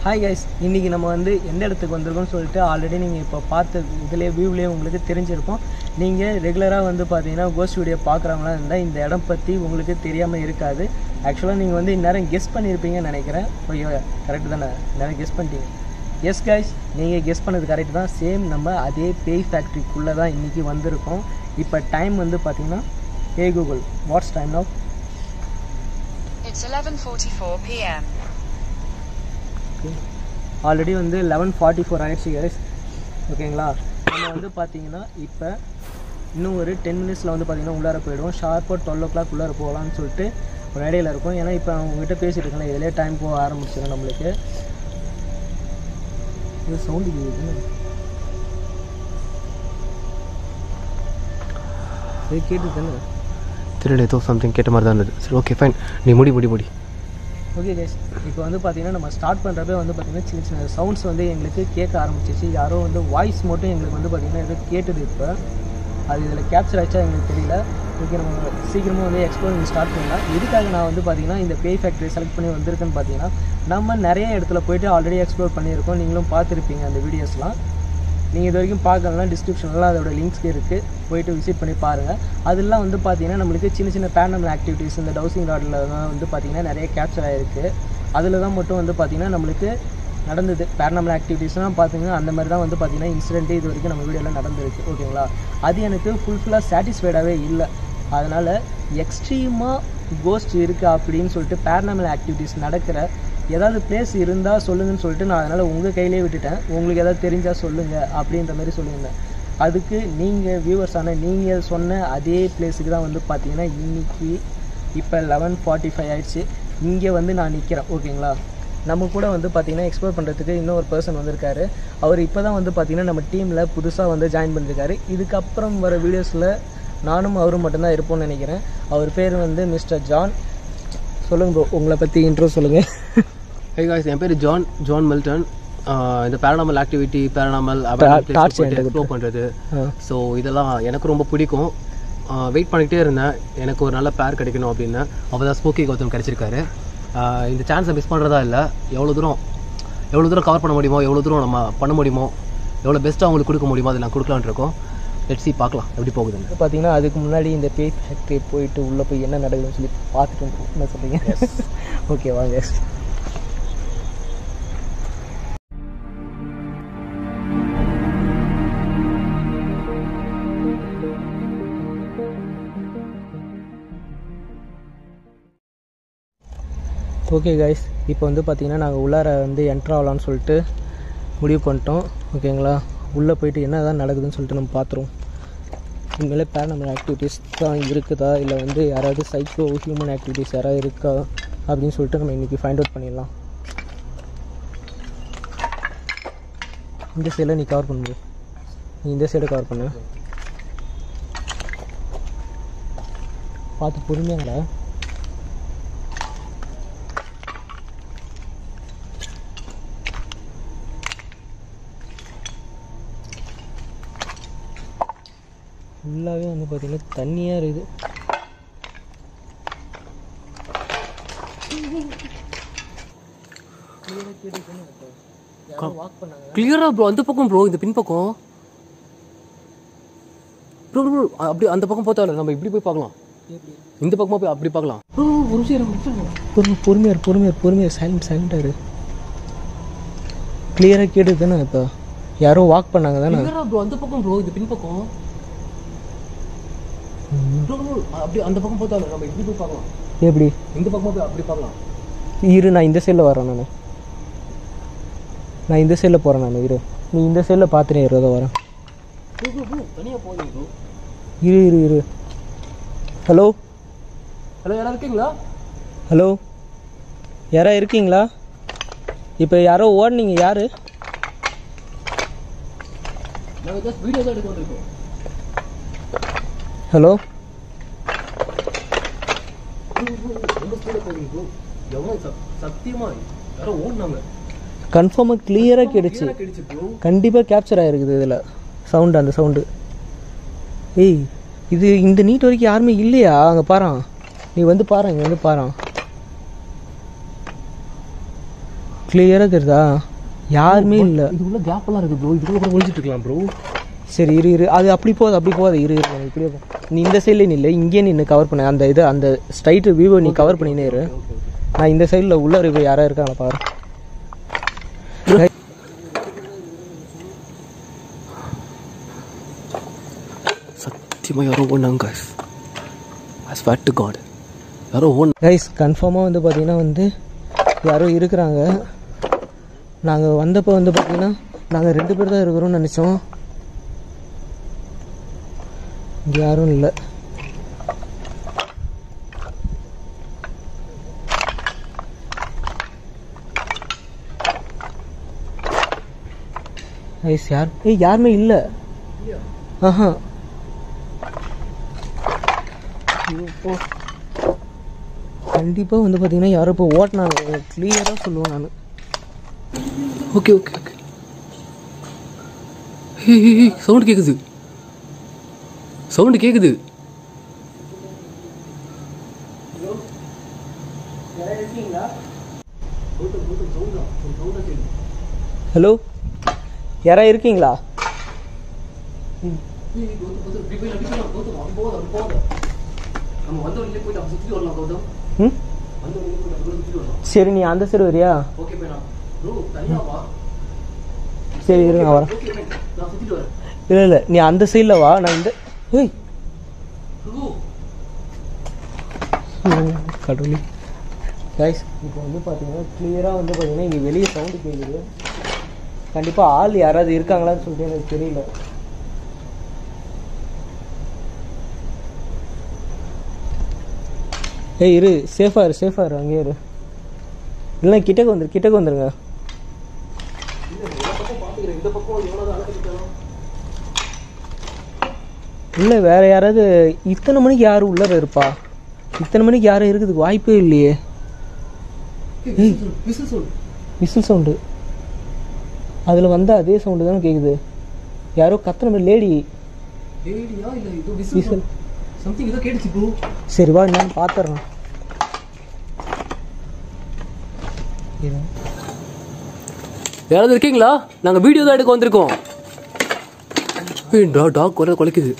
Hi guys, இன்றைக்கி நம்ம வந்து எந்த இடத்துக்கு வந்திருக்கோம்னு சொல்லிட்டு ஆல்ரெடி நீங்கள் இப்போ பார்த்த இதிலே வியூவிலே உங்களுக்கு தெரிஞ்சிருக்கும். நீங்கள் ரெகுலராக வந்து பார்த்தீங்கன்னா கோஸ்ட் வீடியோ பார்க்குறவங்களாம் இருந்தால் இந்த இடம் பற்றி உங்களுக்கு தெரியாமல் இருக்காது. ஆக்சுவலாக நீங்கள் வந்து இந்நேரம் கெஸ் பண்ணியிருப்பீங்கன்னு நினைக்கிறேன். ஐயோ கரெக்டு தானே, நேரம் கெஸ் பண்ணிட்டீங்க. எஸ் கைஸ், நீங்கள் கெஸ் பண்ணது கரெக்டு தான். சேம் நம்ம அதே பேய் ஃபேக்ட்ரிக்குள்ளே தான் இன்றைக்கி வந்திருக்கோம். இப்போ டைம் வந்து பார்த்தீங்கன்னா hey Google what's time now? It's 11:44 p.m. Already வந்து 11:44 ஆகிடுச்சு கைஸ். ஓகேங்களா, நம்ம வந்து பார்த்தீங்கன்னா இப்போ இன்னும் ஒரு 10 மினிட்ஸில் வந்து பார்த்தீங்கன்னா உள்ளார போயிடுவோம். ஷார்ப்பாக 12 o'clock உள்ளார போகலான்னு சொல்லிட்டு ஒரு ஐடியாவில் இருக்கும். ஏன்னா இப்போ அவங்ககிட்ட பேசிகிட்டு இருக்கேன், இதிலே டைம் போக ஆரம்பிச்சிடும் நம்மளுக்கு. இது சவுண்டு கேட்குது, இது கேட்டு தானே தெரியல, ஏதோ சம்திங் கேட்ட மாதிரி தான் இருந்தது. சரி ஓகே ஃபைன், நீ முடி. ஓகே கைஸ், இப்போ வந்து பார்த்தீங்கன்னா நம்ம ஸ்டார்ட் பண்ணுறப்பே வந்து பார்த்திங்கன்னா சின்ன சின்ன சவுண்ட்ஸ் வந்து எங்களுக்கு கேட்க ஆரம்பிச்சிச்சு. யாரோ வந்து வாய்ஸ் மட்டும் எங்களுக்கு வந்து பார்த்திங்கன்னா எதோ கேட்டுது. இப்போ அது இதில் கேப்சர் ஆச்சா எங்களுக்கு தெரியல. ஓகே, நம்ம சீக்கிரமாக வந்து எக்ஸ்ப்ளோரிங் ஸ்டார்ட் பண்ணலாம். எதுக்காக நான் வந்து பார்த்திங்கன்னா இந்த பேய் ஃபேக்ட்ரி செலக்ட் பண்ணி வந்திருக்கேன்னு பார்த்தீங்கன்னா, நம்ம நிறைய இடத்துல போய்ட்டு ஆல்ரெடி எக்ஸ்ப்ளோர் பண்ணியிருக்கோம். நீங்களும் பார்த்துருப்பீங்க அந்த வீடியோஸ்லாம். நீங்கள் இது வரைக்கும் பார்க்கலாம், டிஸ்கிரிப்ஷன்லாம் அதோட லிங்க்ஸ் இருக்குது, போய்ட்டு விசிட் பண்ணி பாருங்கள். அதெல்லாம் வந்து பார்த்திங்கன்னா நம்மளுக்கு சின்ன சின்ன பேரனாமல் ஆக்டிவிட்டீஸ் இந்த டவுசிங் ராடில் தான் வந்து பார்த்திங்கன்னா நிறைய கேப்சர் ஆகிருக்கு. அதில் தான் மட்டும் வந்து பார்த்திங்கன்னா நம்மளுக்கு நடந்தது பேரனாமல் ஆக்டிவிட்டீஸ்லாம் பார்த்திங்கன்னா அந்த மாதிரி தான் வந்து பார்த்திங்கன்னா இன்சிடென்ட்டு இது வரைக்கும் நம்ம வீடியோவில் நடந்துருக்கு. ஓகேங்களா, அது எனக்கு ஃபுல்லாக சாட்டிஸ்ஃபைடாகவே இல்லை. அதனால் எக்ஸ்ட்ரீமாக கோஸ்ட் இருக்குது அப்படின்னு சொல்லிட்டு பேரனாமல் ஆக்டிவிட்டீஸ் நடக்கிற ஏதாவது பிளேஸ் இருந்தால் சொல்லுங்கன்னு சொல்லிட்டு நான் அதனால் உங்கள் கையிலே விட்டுட்டேன். உங்களுக்கு எதாவது தெரிஞ்சால் சொல்லுங்கள் அப்படின்ற மாதிரி சொல்லியிருந்தேன். அதுக்கு நீங்கள் வியூவர்ஸான நீங்கள் சொன்ன அதே பிளேஸுக்கு தான் வந்து பார்த்தீங்கன்னா இன்றைக்கி இப்போ 11:45 ஆகிடுச்சு. இங்கே வந்து நான் நிற்கிறேன். ஓகேங்களா, நம்ம கூட வந்து பார்த்திங்கன்னா எக்ஸ்ப்ளோர் பண்ணுறதுக்கு இன்னொரு பர்சன் வந்திருக்காரு. அவர் இப்போ தான் வந்து பார்த்திங்கன்னா நம்ம டீமில் புதுசாக வந்து ஜாயின் பண்ணியிருக்காரு. இதுக்கப்புறம் வர வீடியோஸில் நானும் அவரும் மட்டும்தான் இருப்போம்னு நினைக்கிறேன். அவர் பேர் வந்து மிஸ்டர் ஜான். சொல்லுங்கள் ப்ரோ, உங்களை பற்றி இன்ட்ரோ சொல்லுங்கள். ஹே காய்ஸ், என் பேர் ஜான் மில்டன். இந்த பேரனாமல் ஆக்டிவிட்டி, பேரனாமல் எக்ஸ்ப்ளோர் பண்ணுறது, ஸோ இதெல்லாம் எனக்கு ரொம்ப பிடிக்கும். வெயிட் பண்ணிக்கிட்டே இருந்தேன் எனக்கு ஒரு நல்ல பேர் கிடைக்கணும் அப்படின்னு. அப்போ தான் ஸ்பூக்கி கௌதம் கிடச்சிருக்காரு. இந்த சான்ஸை மிஸ் பண்ணுறதா இல்லை. எவ்வளோ தூரம் கவர் பண்ண முடியுமோ, எவ்வளோ தூரம் நம்ம பண்ண முடியுமோ, எவ்வளோ பெஸ்ட்டாக அவங்களுக்கு கொடுக்க முடியுமோ அதை நான் கொடுக்கலான்னு இருக்கோம். லெட்ஸ் see, பார்க்கலாம் எப்படி போகுதுன்னு. பார்த்தீங்கன்னா அதுக்கு முன்னாடி இந்த பேய் ஃபேக்ட்ரி போயிட்டு உள்ளே போய் என்ன நடக்குதுன்னு சொல்லி பார்த்துட்டு என்ன சொல்கிறீங்க? ஓகே வாங்க. ஓகே கைஸ், இப்போ வந்து பார்த்திங்கன்னா நாங்கள் உள்ளார வந்து என்ட்ரு ஆகலான்னு சொல்லிட்டு முடிவு பண்ணிட்டோம். ஓகேங்களா, உள்ளே போயிட்டு என்ன தான் நடக்குதுன்னு சொல்லிட்டு நம்ம பார்த்துருவோம். இனிமேல் பேரனாமல் ஆக்டிவிட்டீஸ் தான் இருக்குதா, இல்லை வந்து யாராவது சைக்கோ ஹியூமன் ஆக்டிவிட்டீஸ் யாராவது இருக்கா அப்படின்னு சொல்லிட்டு நம்ம இன்றைக்கி ஃபைண்ட் அவுட் பண்ணிடலாம். இந்த சைடில் நீ கவர் பண்ணு, நீ இந்த சைடை கவர் பண்ணு. பார்த்து பொறுமையாங்களா. ஃபுல்லாகவே வந்து பார்த்திங்கன்னா தண்ணியாக இருக்குது. கிளியரா ப்ரோ, அந்த பக்கம் ப்ரோ, இந்த பின் பக்கம் ப்ரோ அப்படி அந்த பக்கம் பார்த்தா நம்ம இப்படி போய் பார்க்கலாம், இந்த பக்கமாக போய் அப்படி பார்க்கலாம். பொறுமையாக சைலண்டாக இரு. கிளியராக கேட்டு தானே இப்போ யாரோ வாக் பண்ணாங்க தானே ப்ரோ. அந்த பக்கம் ப்ரோ, இந்த பின் பக்கம் அப்படி அந்த பக்கம் பார்த்தா நம்ம இப்படி போய் பார்க்கலாம். எப்படி இந்த பக்கமாக போய் அப்படி பார்க்கலாம். இரு, நான் இந்த சைடில் வரேன். நான் இந்த சைடில் போகிறேன். இரு, நீ இந்த சைடில் பார்த்துனே இருறத வரேன். தனியாக போகுது ப்ரோ. இரு. ஹலோ யாராவது இருக்கீங்களா? ஹலோ, யாராவது இருக்கீங்களா? இப்போ யாரோ ஓடுனீங்க, யார்? நாங்கள் ஜஸ்ட் வீடியோ தான் எடுக்க வந்திருக்கோம். ஹலோ, சத்தியமா யாரோ ஓடுனாங்க. கன்ஃபார்மாக கிளியராக கேட்டுச்சு. கண்டிப்பாக கேப்சர் ஆகிருக்குது இதில் சவுண்டு, அந்த சவுண்டு. ஏய், இது இந்த நீட் வரைக்கும் யாருமே இல்லையா? அங்கே பாரு, நீ வந்து பாரு, இங்கே வந்து பாரு. கிளியராக தெரியுதா? யாருமே இல்லை. இது உள்ள கேப்லாம் இருக்குது ப்ரோ. இதுக்குள்ள கூட ஒழிச்சிட்டு இருக்கலாம் ப்ரோ. சரி இரு அது அப்படி போகுது இரு இப்படியே போ. நீ இந்த சைடில் நில்லை, இங்கே நின்று கவர் பண்ண அந்த இது அந்த ஸ்ட்ரைட்டு வியூவை நீ கவர் பண்ணினே இரு. நான் இந்த சைடில் உள்ள இருக்கு யாராக இருக்காங்களா பாரு. சத்தியமாக யாரோ ஓனாங்க guys. I swear to God யாரோ ஓன் கைஸ். கன்ஃபார்மாக வந்து பார்த்தீங்கன்னா வந்து யாரோ இருக்கிறாங்க. நாங்கள் வந்தப்போ வந்து பார்த்தீங்கன்னா நாங்கள் 2 பேர் தான் இருக்கிறோம்னு நினச்சோம். இங்கே யாரும் இல்லை. கைஸ் யாருமே இல்லை. ஆஹா கண்டிப்பாக வந்து பார்த்தீங்கன்னா யாரும் இப்போ ஓட்டினாங்க. கிளியராக சொல்லுவேன் நான். ஓகே சவுண்டு கேட்குது. ஹலோ, யாரா இருக்கீங்களா? சரி நீ அந்த சைடு வரியா? சரி இருங்க வரேன். இல்லை நீ அந்த சைடில் வா, நான் இந்த கடவுளே. கைஸ் இப்போ வந்து பார்த்தீங்கன்னா கிளியராக வந்து பார்த்தீங்கன்னா இங்கே வெளியே சவுண்டு கேட்குது. கண்டிப்பாக ஆள் யாராவது இருக்காங்களான்னு சொல்லிட்டு எனக்கு தெரியல. இரு, சேஃபாக இரு அங்கே இரு. இல்லை கிட்டக்கு வந்துருங்க. இல்லை வேற யாராவது இத்தனை மணிக்கு யாரும் உள்ளே இருப்பா? இத்தனை மணிக்கு யாரும் இருக்குதுக்கு வாய்ப்பே இல்லையே. விசில் சவுண்டு அதில் வந்து அதே சவுண்டு தானே கேட்குது. யாரோ கத்தன மாதிரி லேடி. விசில் சம்திங் ஏதோ கேட்டுச்சு ப்ரோ. சரி வா நான் பார்த்துறேன். யாராவது இருக்கீங்களா? நாங்கள் வீடியோ தான் எடுக்க வந்திருக்கோம். டாக் வர குலைக்குது.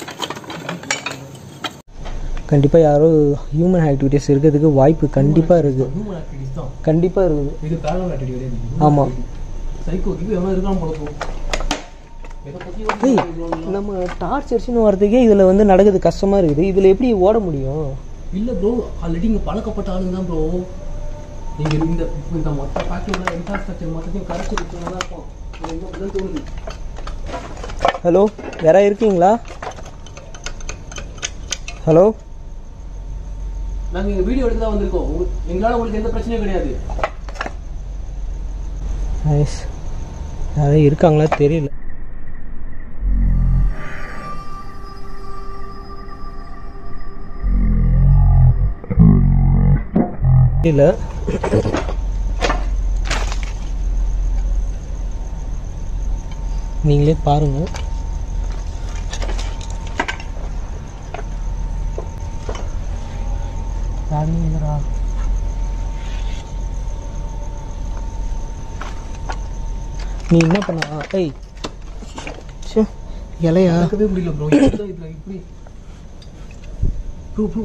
கண்டிப்பாக யாரோ ஹியூமன் ஆக்டிவிட்டிஸ் இருக்கிறதுக்கு வாய்ப்பு கண்டிப்பாக இருக்குது. கண்டிப்பாக இருக்குது. இது பேரனாமல் ஆக்டிவிட்டி. ஆமாம். சைக்கோ எவ்வளோ இருக்கலாம் போல. நம்ம டார்ச் அடிச்சுன்னு வரதுக்கே இதில் வந்து நடக்குது கஷ்டமாக இருக்குது. இதில் எப்படி ஓட முடியும்? இல்லை ப்ரோ, ஆல்ரெடி இங்கே பழக்கப்பட்ட ஆளுங்க தான் ப்ரோ. நீங்கள் இந்த மொத்த ஃபேக்டரியோட இன்ஃப்ராஸ்ட்ரக்சர் மொத்தத்தையும் கரைச்சி வச்சுனா தான் இருக்கும். எனக்கு தோணுது. ஹலோ, யாரா இருக்கீங்களா? ஹலோ, நாங்கள் இங்கே வீடியோ எடுக்க தான் வந்திருக்கோம். எங்களால் உங்களுக்கு எந்த பிரச்சனையும் கிடையாது. நைஸ். யாரும் இருக்காங்களா தெரியல. இல்லை நீங்களே பாருங்க. நீ என்ன பண்ண? இலையா முடியல ப்ரோ. இப்படி ப்ரோ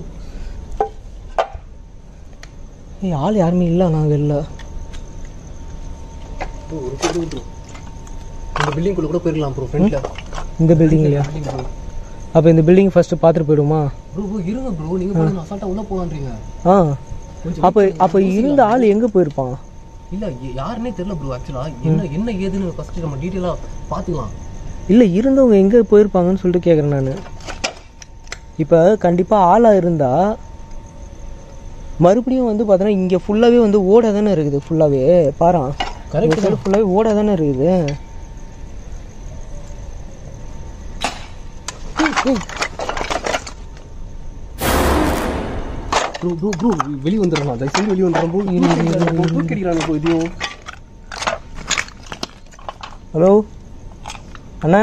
ஆள் யாருமே இல்லை. நான் வெளில இந்த பில்டிங்குள்ள கூட போயிடலாம் ப்ரோ. ஃப்ரெண்ட்ல இந்த பில்டிங் இல்லையா? அப்போ இந்த பில்டிங் ஃபர்ஸ்ட் பார்த்துட்டு போயிடுமா? ப்ரோ இருங்க ப்ரோ, நீங்கள் அசால்ட்டாக உள்ளே போகலான்றீங்க. அப்போ இருந்த ஆள் எங்கே போயிருப்பான்? இல்லை யாருன்னே தெரியல ப்ரோ. ஆக்சுவலாக என்ன ஏதுன்னு ஃபர்ஸ்ட் நம்ம டீட்டெயிலாக பார்த்துக்கலாம். இல்லை இருந்தவங்க எங்கே போயிருப்பாங்கன்னு சொல்லிட்டு கேட்குறேன் நான். இப்போ கண்டிப்பாக ஆளாக இருந்தால் மறுபடியும் வந்து பார்த்தோன்னா இங்கே ஃபுல்லாகவே வந்து ஓட தானே இருக்குது. ஃபுல்லாகவே பாரு, கரெக்ட், ஃபுல்லாகவே ஓட தானே இருக்குது. ப்ரோ ப்ரோ ப்ரோ வெளியே வந்துடுறோம். தயவுசெய்து வெளியே வந்துடுறோம் ப்ரோ. தூக்கிடுறாங்க ப்ரோ இதையும். ஹலோ அண்ணா.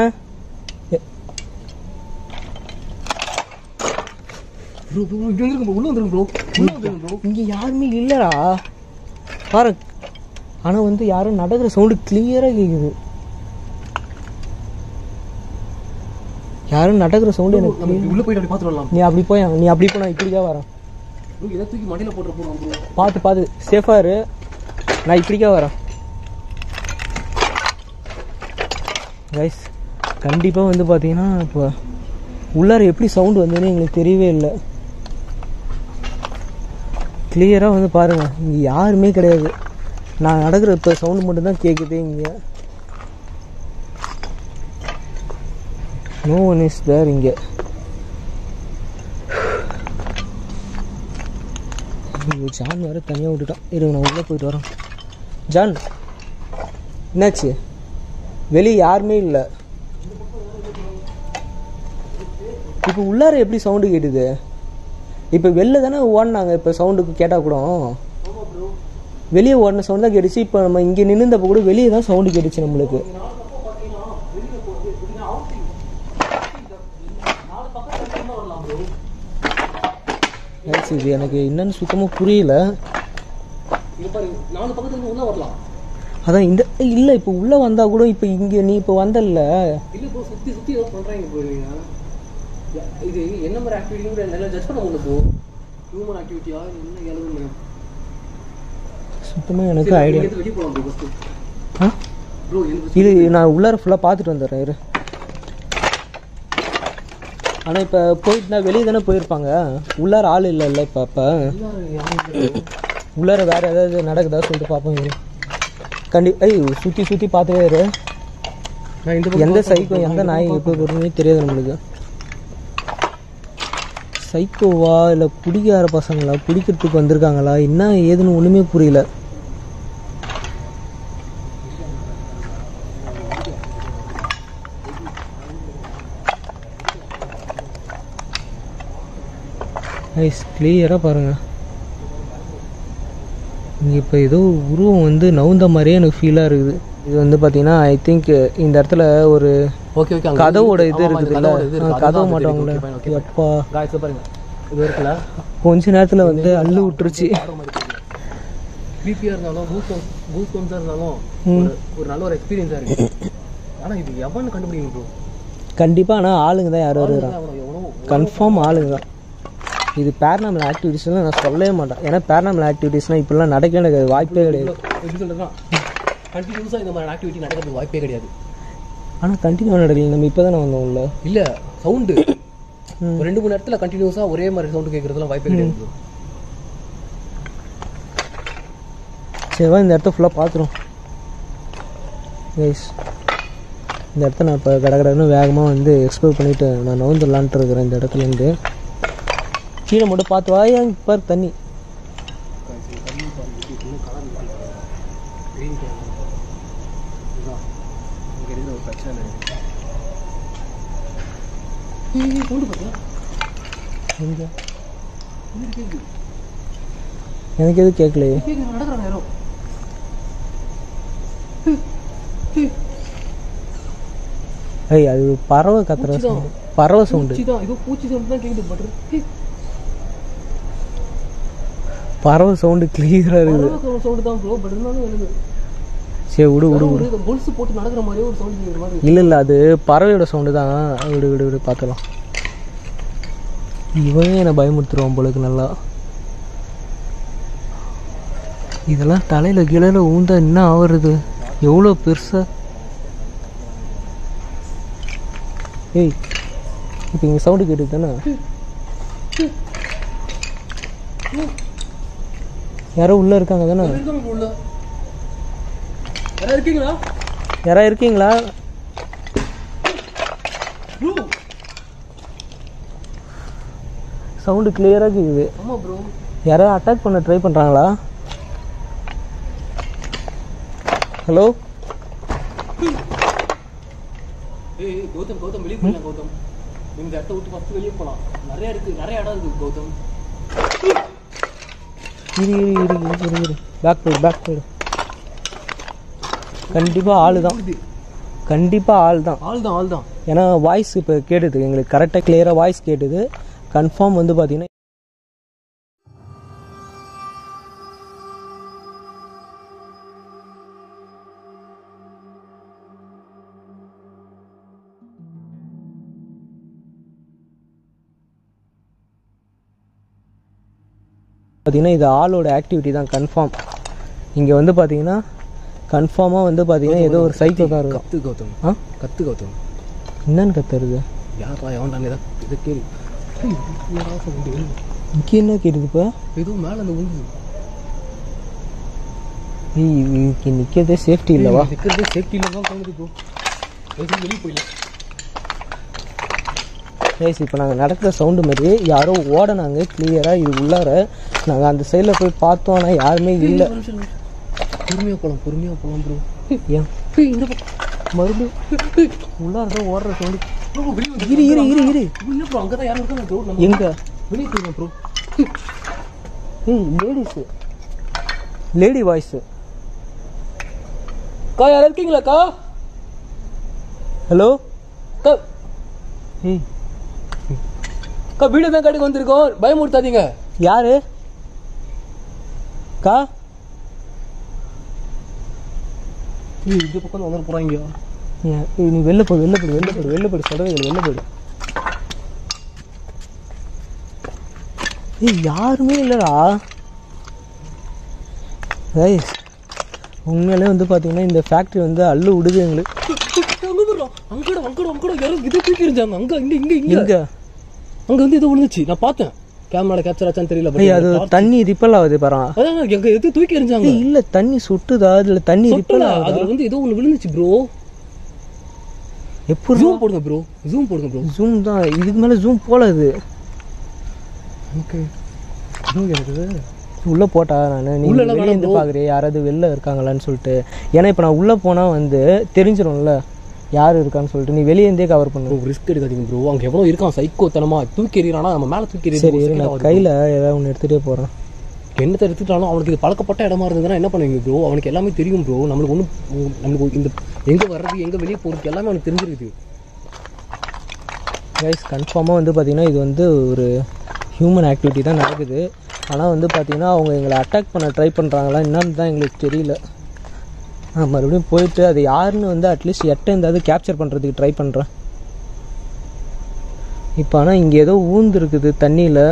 ப்ரோ ப்ரோ இங்கே வந்துருங்க ப்ரோ. உள்ளே வந்துருங்க ப்ரோ. உள்ளே வந்துருங்க ப்ரோ. இங்கே யாருமே இல்லைடா. பாரு ஆனால் வந்து யாரும் நடக்கிற சவுண்டு கிளியராக கேட்குது. யாரும் நடக்கிற சவுண்டு எனக்கு உள்ளே போயிட்டு அப்படி பார்த்துட்டு வரலாம். நீ அப்படி போய் இப்படிக்கா வரேன். எதை தூக்கி மடியில் போட்டுற போகிறோம் ப்ரோ. பார்த்து சேஃபாக இரு. நான் இப்படிக்கா வரேன். கைஸ் கண்டிப்பாக வந்து பார்த்தீங்கன்னா இப்போ உள்ளார எப்படி சவுண்டு வந்ததுன்னு எங்களுக்கு தெரியவே இல்லை. கிளியராக வந்து பாருங்கள், இங்கே யாருமே கிடையாது. நான் நடக்கிற இப்போ சவுண்டு மட்டும்தான் கேட்குது. இங்கே நோ ஒன் இஸ் தேர். இங்கே ஜான் வேறு தனியாக விட்டுட்டான். இருங்க நான் உள்ளே போயிட்டு வரேன். ஜான் என்னாச்சு? வெளியே யாருமே இல்லை. இப்போ உள்ளார எப்படி சவுண்டு கேட்டுது? இப்போ வெளில தானே ஓடினாங்க. இப்போ சவுண்டுக்கு கேட்டால் கூட வெளியே ஓடின சவுண்டு தான் கேட்டுச்சு. இப்போ நம்ம இங்கே நின்றுந்தப்போ கூட வெளியே தான் சவுண்டு கேட்டுச்சு நம்மளுக்கு. இது எனக்கு என்னன்னு சுத்தமாக புரியல. அதான் இந்த இல்லை இப்போ உள்ளே வந்தால் கூட இப்போ இங்கே நீ இப்போ வந்தல்ல. சுற்றி ஏதோ பண்ணுறாங்க போயிருவீங்க. இது என்ன மாதிரி ஆக்டிவிட்டி நல்லா ஜட்ஜ் பண்ண முடியல ப்ரோ. ஹியூமன் ஆக்டிவிட்டியா என்ன எழுதுங்க சுத்தமாக எனக்கு ஐடியா. வெளியே போகலாம் ப்ரோ ஃபஸ்ட்டு. ப்ரோ இது நான் உள்ளார ஃபுல்லாக பார்த்துட்டு வந்துடுறேன் இரு. ஆனால் இப்போ போயிட்டுனா வெளியே தானே போயிருப்பாங்க. உள்ளார ஆள் இல்லை இப்போ உள்ளார வேறு ஏதாவது நடக்குதா சொல்லிட்டு பார்ப்போம் இரு. சுற்றி பார்த்துட்டே இரு. எந்த சைக்கோ எந்த நாய் எப்போ வருதுன்னே தெரியாது நம்மளுக்கு. சைக்கோவா இல்லை குடிக்கார பசங்களா, குடிக்கிறதுக்கு வந்திருக்காங்களா, என்ன ஏதுன்னு ஒன்றுமே புரியல. கிளியராக பாருங்கள். இங்கே இப்போ ஏதோ உருவம் வந்து நவுந்த மாதிரியே எனக்கு ஃபீலாக இருக்குது. இது வந்து பார்த்தீங்கன்னா ஐ திங்க் இந்த இடத்துல ஒரு கதவோட இது இருக்குது. கதவு மாட்டோங்களே எப்பா பாருங்க. இது இருக்குல்ல கொஞ்ச நேரத்தில் வந்து அள்ளு விட்டுருச்சு. பிபிஆர் இருந்தாலும் கூஸ்பம்ஸாக இருந்தாலும் ஒரு நல்ல ஒரு எக்ஸ்பீரியன்ஸாக இருக்குது. ஆனால் இது எவன்னு கண்டுபிடிக்கணும் ப்ரோ கண்டிப்பாக. ஆனால் ஆளுங்க தான் யாரும் வருகிறான் கன்ஃபார்ம் ஆளுங்க தான். இது பேரனாமல் ஆக்டிவிட்டீஸ்லாம் நான் சொல்லவே மாட்டேன். ஏன்னா பேரனாமல் ஆக்டிவிட்டீஸ்னால் இப்படிலாம் நடக்கவே கிடையாது, வாய்ப்பே கிடையாது. கண்டினியூஸாக இந்த மாதிரி ஆக்டிவிட்டி நடக்கிறதுக்கு வாய்ப்பே கிடையாது. ஆனால் கண்டினியூவாக நடக்கல. நம்ம இப்போ தானே வந்தோம் உள்ள. இல்லை சவுண்டு ஒரு 2-3 இடத்துல கண்டினியூஸாக ஒரே மாதிரி சவுண்டு கேட்குறதுலாம் வாய்ப்பே கிடையாது. சரிவா இந்த இடத்த ஃபுல்லாக பார்த்துரும் கைஸ். இந்த இடத்த நான் இப்போ கடகடன்னு வேகமாக வந்து எக்ஸ்ப்ளோர் பண்ணிவிட்டு நான் நவுந்துடலான்ட்டு இருக்கிறேன். இந்த இடத்துலேருந்து கீழே மட்டும் பார்த்து வாயா பாரு தண்ணி. எனக்கு எதுவும் கேட்கலையே. அது பறவை கத்துற சவுண்டு. பறவை சவுண்டு. பறவை சவுண்டு கிளியராக இருக்குது. சரி விடு. இல்லை அது பறவையோட சவுண்டு தான். விடு பார்த்துக்கலாம். இவனே என்னை பயமுறுத்துருவான் போலுக்கு நல்லா. இதெல்லாம் தலையில் கீழே ஊந்தா என்ன ஆகுறது? எவ்வளோ பெருசா. ஏய் இப்போ இங்கே சவுண்டு கேட்டுது தானே? யாரோ உள்ளே இருக்காங்க தானே? யாரா இருக்கீங்களா? சவுண்டு கிளியராக கேக்குது. யாராவது அட்டாக் பண்ண ட்ரை பண்ணுறாங்களா? ஹலோ கௌதம் வெளியே போகலாம். கௌதம் இந்த இடத்த விட்டு ஃபஸ்ட்டு வெளியே போகலாம். நிறைய இடம் இருக்குது கௌதம். இரு பேக் போயிடு. கண்டிப்பாக ஆள் தான். ஏன்னா வாய்ஸ் இப்போ கேட்டுது எங்களுக்கு கரெக்டாக கிளியராக வாய்ஸ் கேட்டுது. கன்ஃபார்ம் வந்து பார்த்தீங்கன்னா பார்த்தீங்கன்னா இது ஆளோட ஆக்டிவிட்டி தான் கன்ஃபார்ம். இங்கே வந்து பார்த்தீங்கன்னா கன்ஃபார்மாக வந்து பார்த்தீங்கன்னா ஏதோ ஒரு சைக்கோ தான் இருக்கும். கத்து கௌதம். கத்து கௌதம். என்னன்னு கத்துறது? யாரா எவன்டா இதை கேள்வி இங்கே என்ன கேட்டுது இப்போ? எதுவும் மேலே அந்த உண்டு இங்கே நிற்கிறதே சேஃப்டி இல்லைவா? நிற்கிறதே சேஃப்டி இல்லை தான் தோணுது ப்ரோ. எதுவும் வெளியே போயிடல. ரைஸ் இப்போ நாங்கள் நடக்கிற சவுண்டு மாதிரி யாரோ ஓடனாங்க கிளியராக. இது உள்ளார நாங்கள் அந்த சைடில் போய் பார்த்தோம், ஆனால் யாருமே இல்லை. பொறுமையாக போகலாம் ப்ரோ. ஏன் இந்த பக்கம் மறுபடியும் உள்ளார தான் ஓடுற சவுண்டு. இரு இல்லை ப்ரோ, அங்கே தான் யாரும் இருக்காங்க ப்ரோ. எங்கே? வெளியே போயிடலாம் ப்ரோ. Ladies, lady voice. அக்கா யாரும் இருக்கீங்களாக்கா? ஹலோ அக்கா. அக்கா வீடு தான் கடைக்கு வந்திருக்கோம், பயமுறுத்தாதீங்க. யாரு அக்கா? இந்த பக்கம் வந்து போகிறாங்க. நீ வெளில போடு சொல்கிறேன். வெளில போடு. யாருமே இல்லைடா. ரைஸ் உண்மையிலே வந்து பார்த்தீங்கன்னா இந்த ஃபேக்ட்ரி வந்து அள்ளு விடுது எங்களுக்கு. அங்கட யாரும் இதை தூக்கி இருந்தாங்க. இங்கே அங்கே வந்து இதை விழுந்துச்சு, நான் பார்த்தேன். கேமரா கேப்சர் ஆச்சான்னு தெரியல. அது தண்ணி ரிப்பல் ஆகுது பாரு. அதான் எங்க எது தூக்கி எறிஞ்சாங்க. இல்ல தண்ணி சுட்டுதா? அதுல தண்ணி ரிப்பல் ஆகுது. அதுல வந்து ஏதோ ஒன்று விழுந்துச்சு ப்ரோ. எப்படி ஜூம் போடுங்க ப்ரோ. ஜூம் தான். இதுக்கு மேல ஜூம் போடாது. ஓகே உள்ள போட்டா நான் நீ வெளியே இருந்து பாக்குறேன் யாராவது வெளில இருக்காங்களான்னு சொல்லிட்டு. ஏன்னா இப்ப நான் உள்ள போனா வந்து தெரிஞ்சிடும்ல யார் இருக்கான்னு சொல்லிட்டு. நீ வெளியே இருந்தே கவர் பண்ணு. ரிஸ்க் எடுக்காதீங்க ப்ரோ. அங்கே எவ்வளோ இருக்கான் சைக்கோத்தனமா தூக்கி எறிறானா, நம்ம மேலே தூக்கி எறியும். சரி நான் கையில் ஏதாவது ஒன்று எடுத்துகிட்டே போகிறேன். என்னத்தை எடுத்துட்டாலும் அவனுக்கு இது பழக்கப்பட்ட இடமா இருந்ததுன்னா என்ன பண்ணுவீங்க ப்ரோ? அவனுக்கு எல்லாமே தெரியும் ப்ரோ. நம்மளுக்கு இந்த எங்கே வர்றது எங்கே வெளியே போகிறது எல்லாமே அவனுக்கு தெரிஞ்சிருக்குது. கைஸ் கன்ஃபார்மாக வந்து பார்த்திங்கன்னா இது வந்து ஒரு ஹியூமன் ஆக்டிவிட்டி தான் நடக்குது. ஆனால் வந்து பார்த்திங்கன்னா அவங்க எங்களை அட்டாக் பண்ண ட்ரை பண்ணுறாங்களா என்னன்னு தான் எங்களுக்கு தெரியல. நான் மறுபடியும் போயிட்டு அது யாருன்னு வந்து அட்லீஸ்ட் இருந்தாவது கேப்சர் பண்ணுறதுக்கு ட்ரை பண்ணுறேன். இப்போ ஆனால் இங்கே ஏதோ ஊந்துருக்குது தண்ணியில்.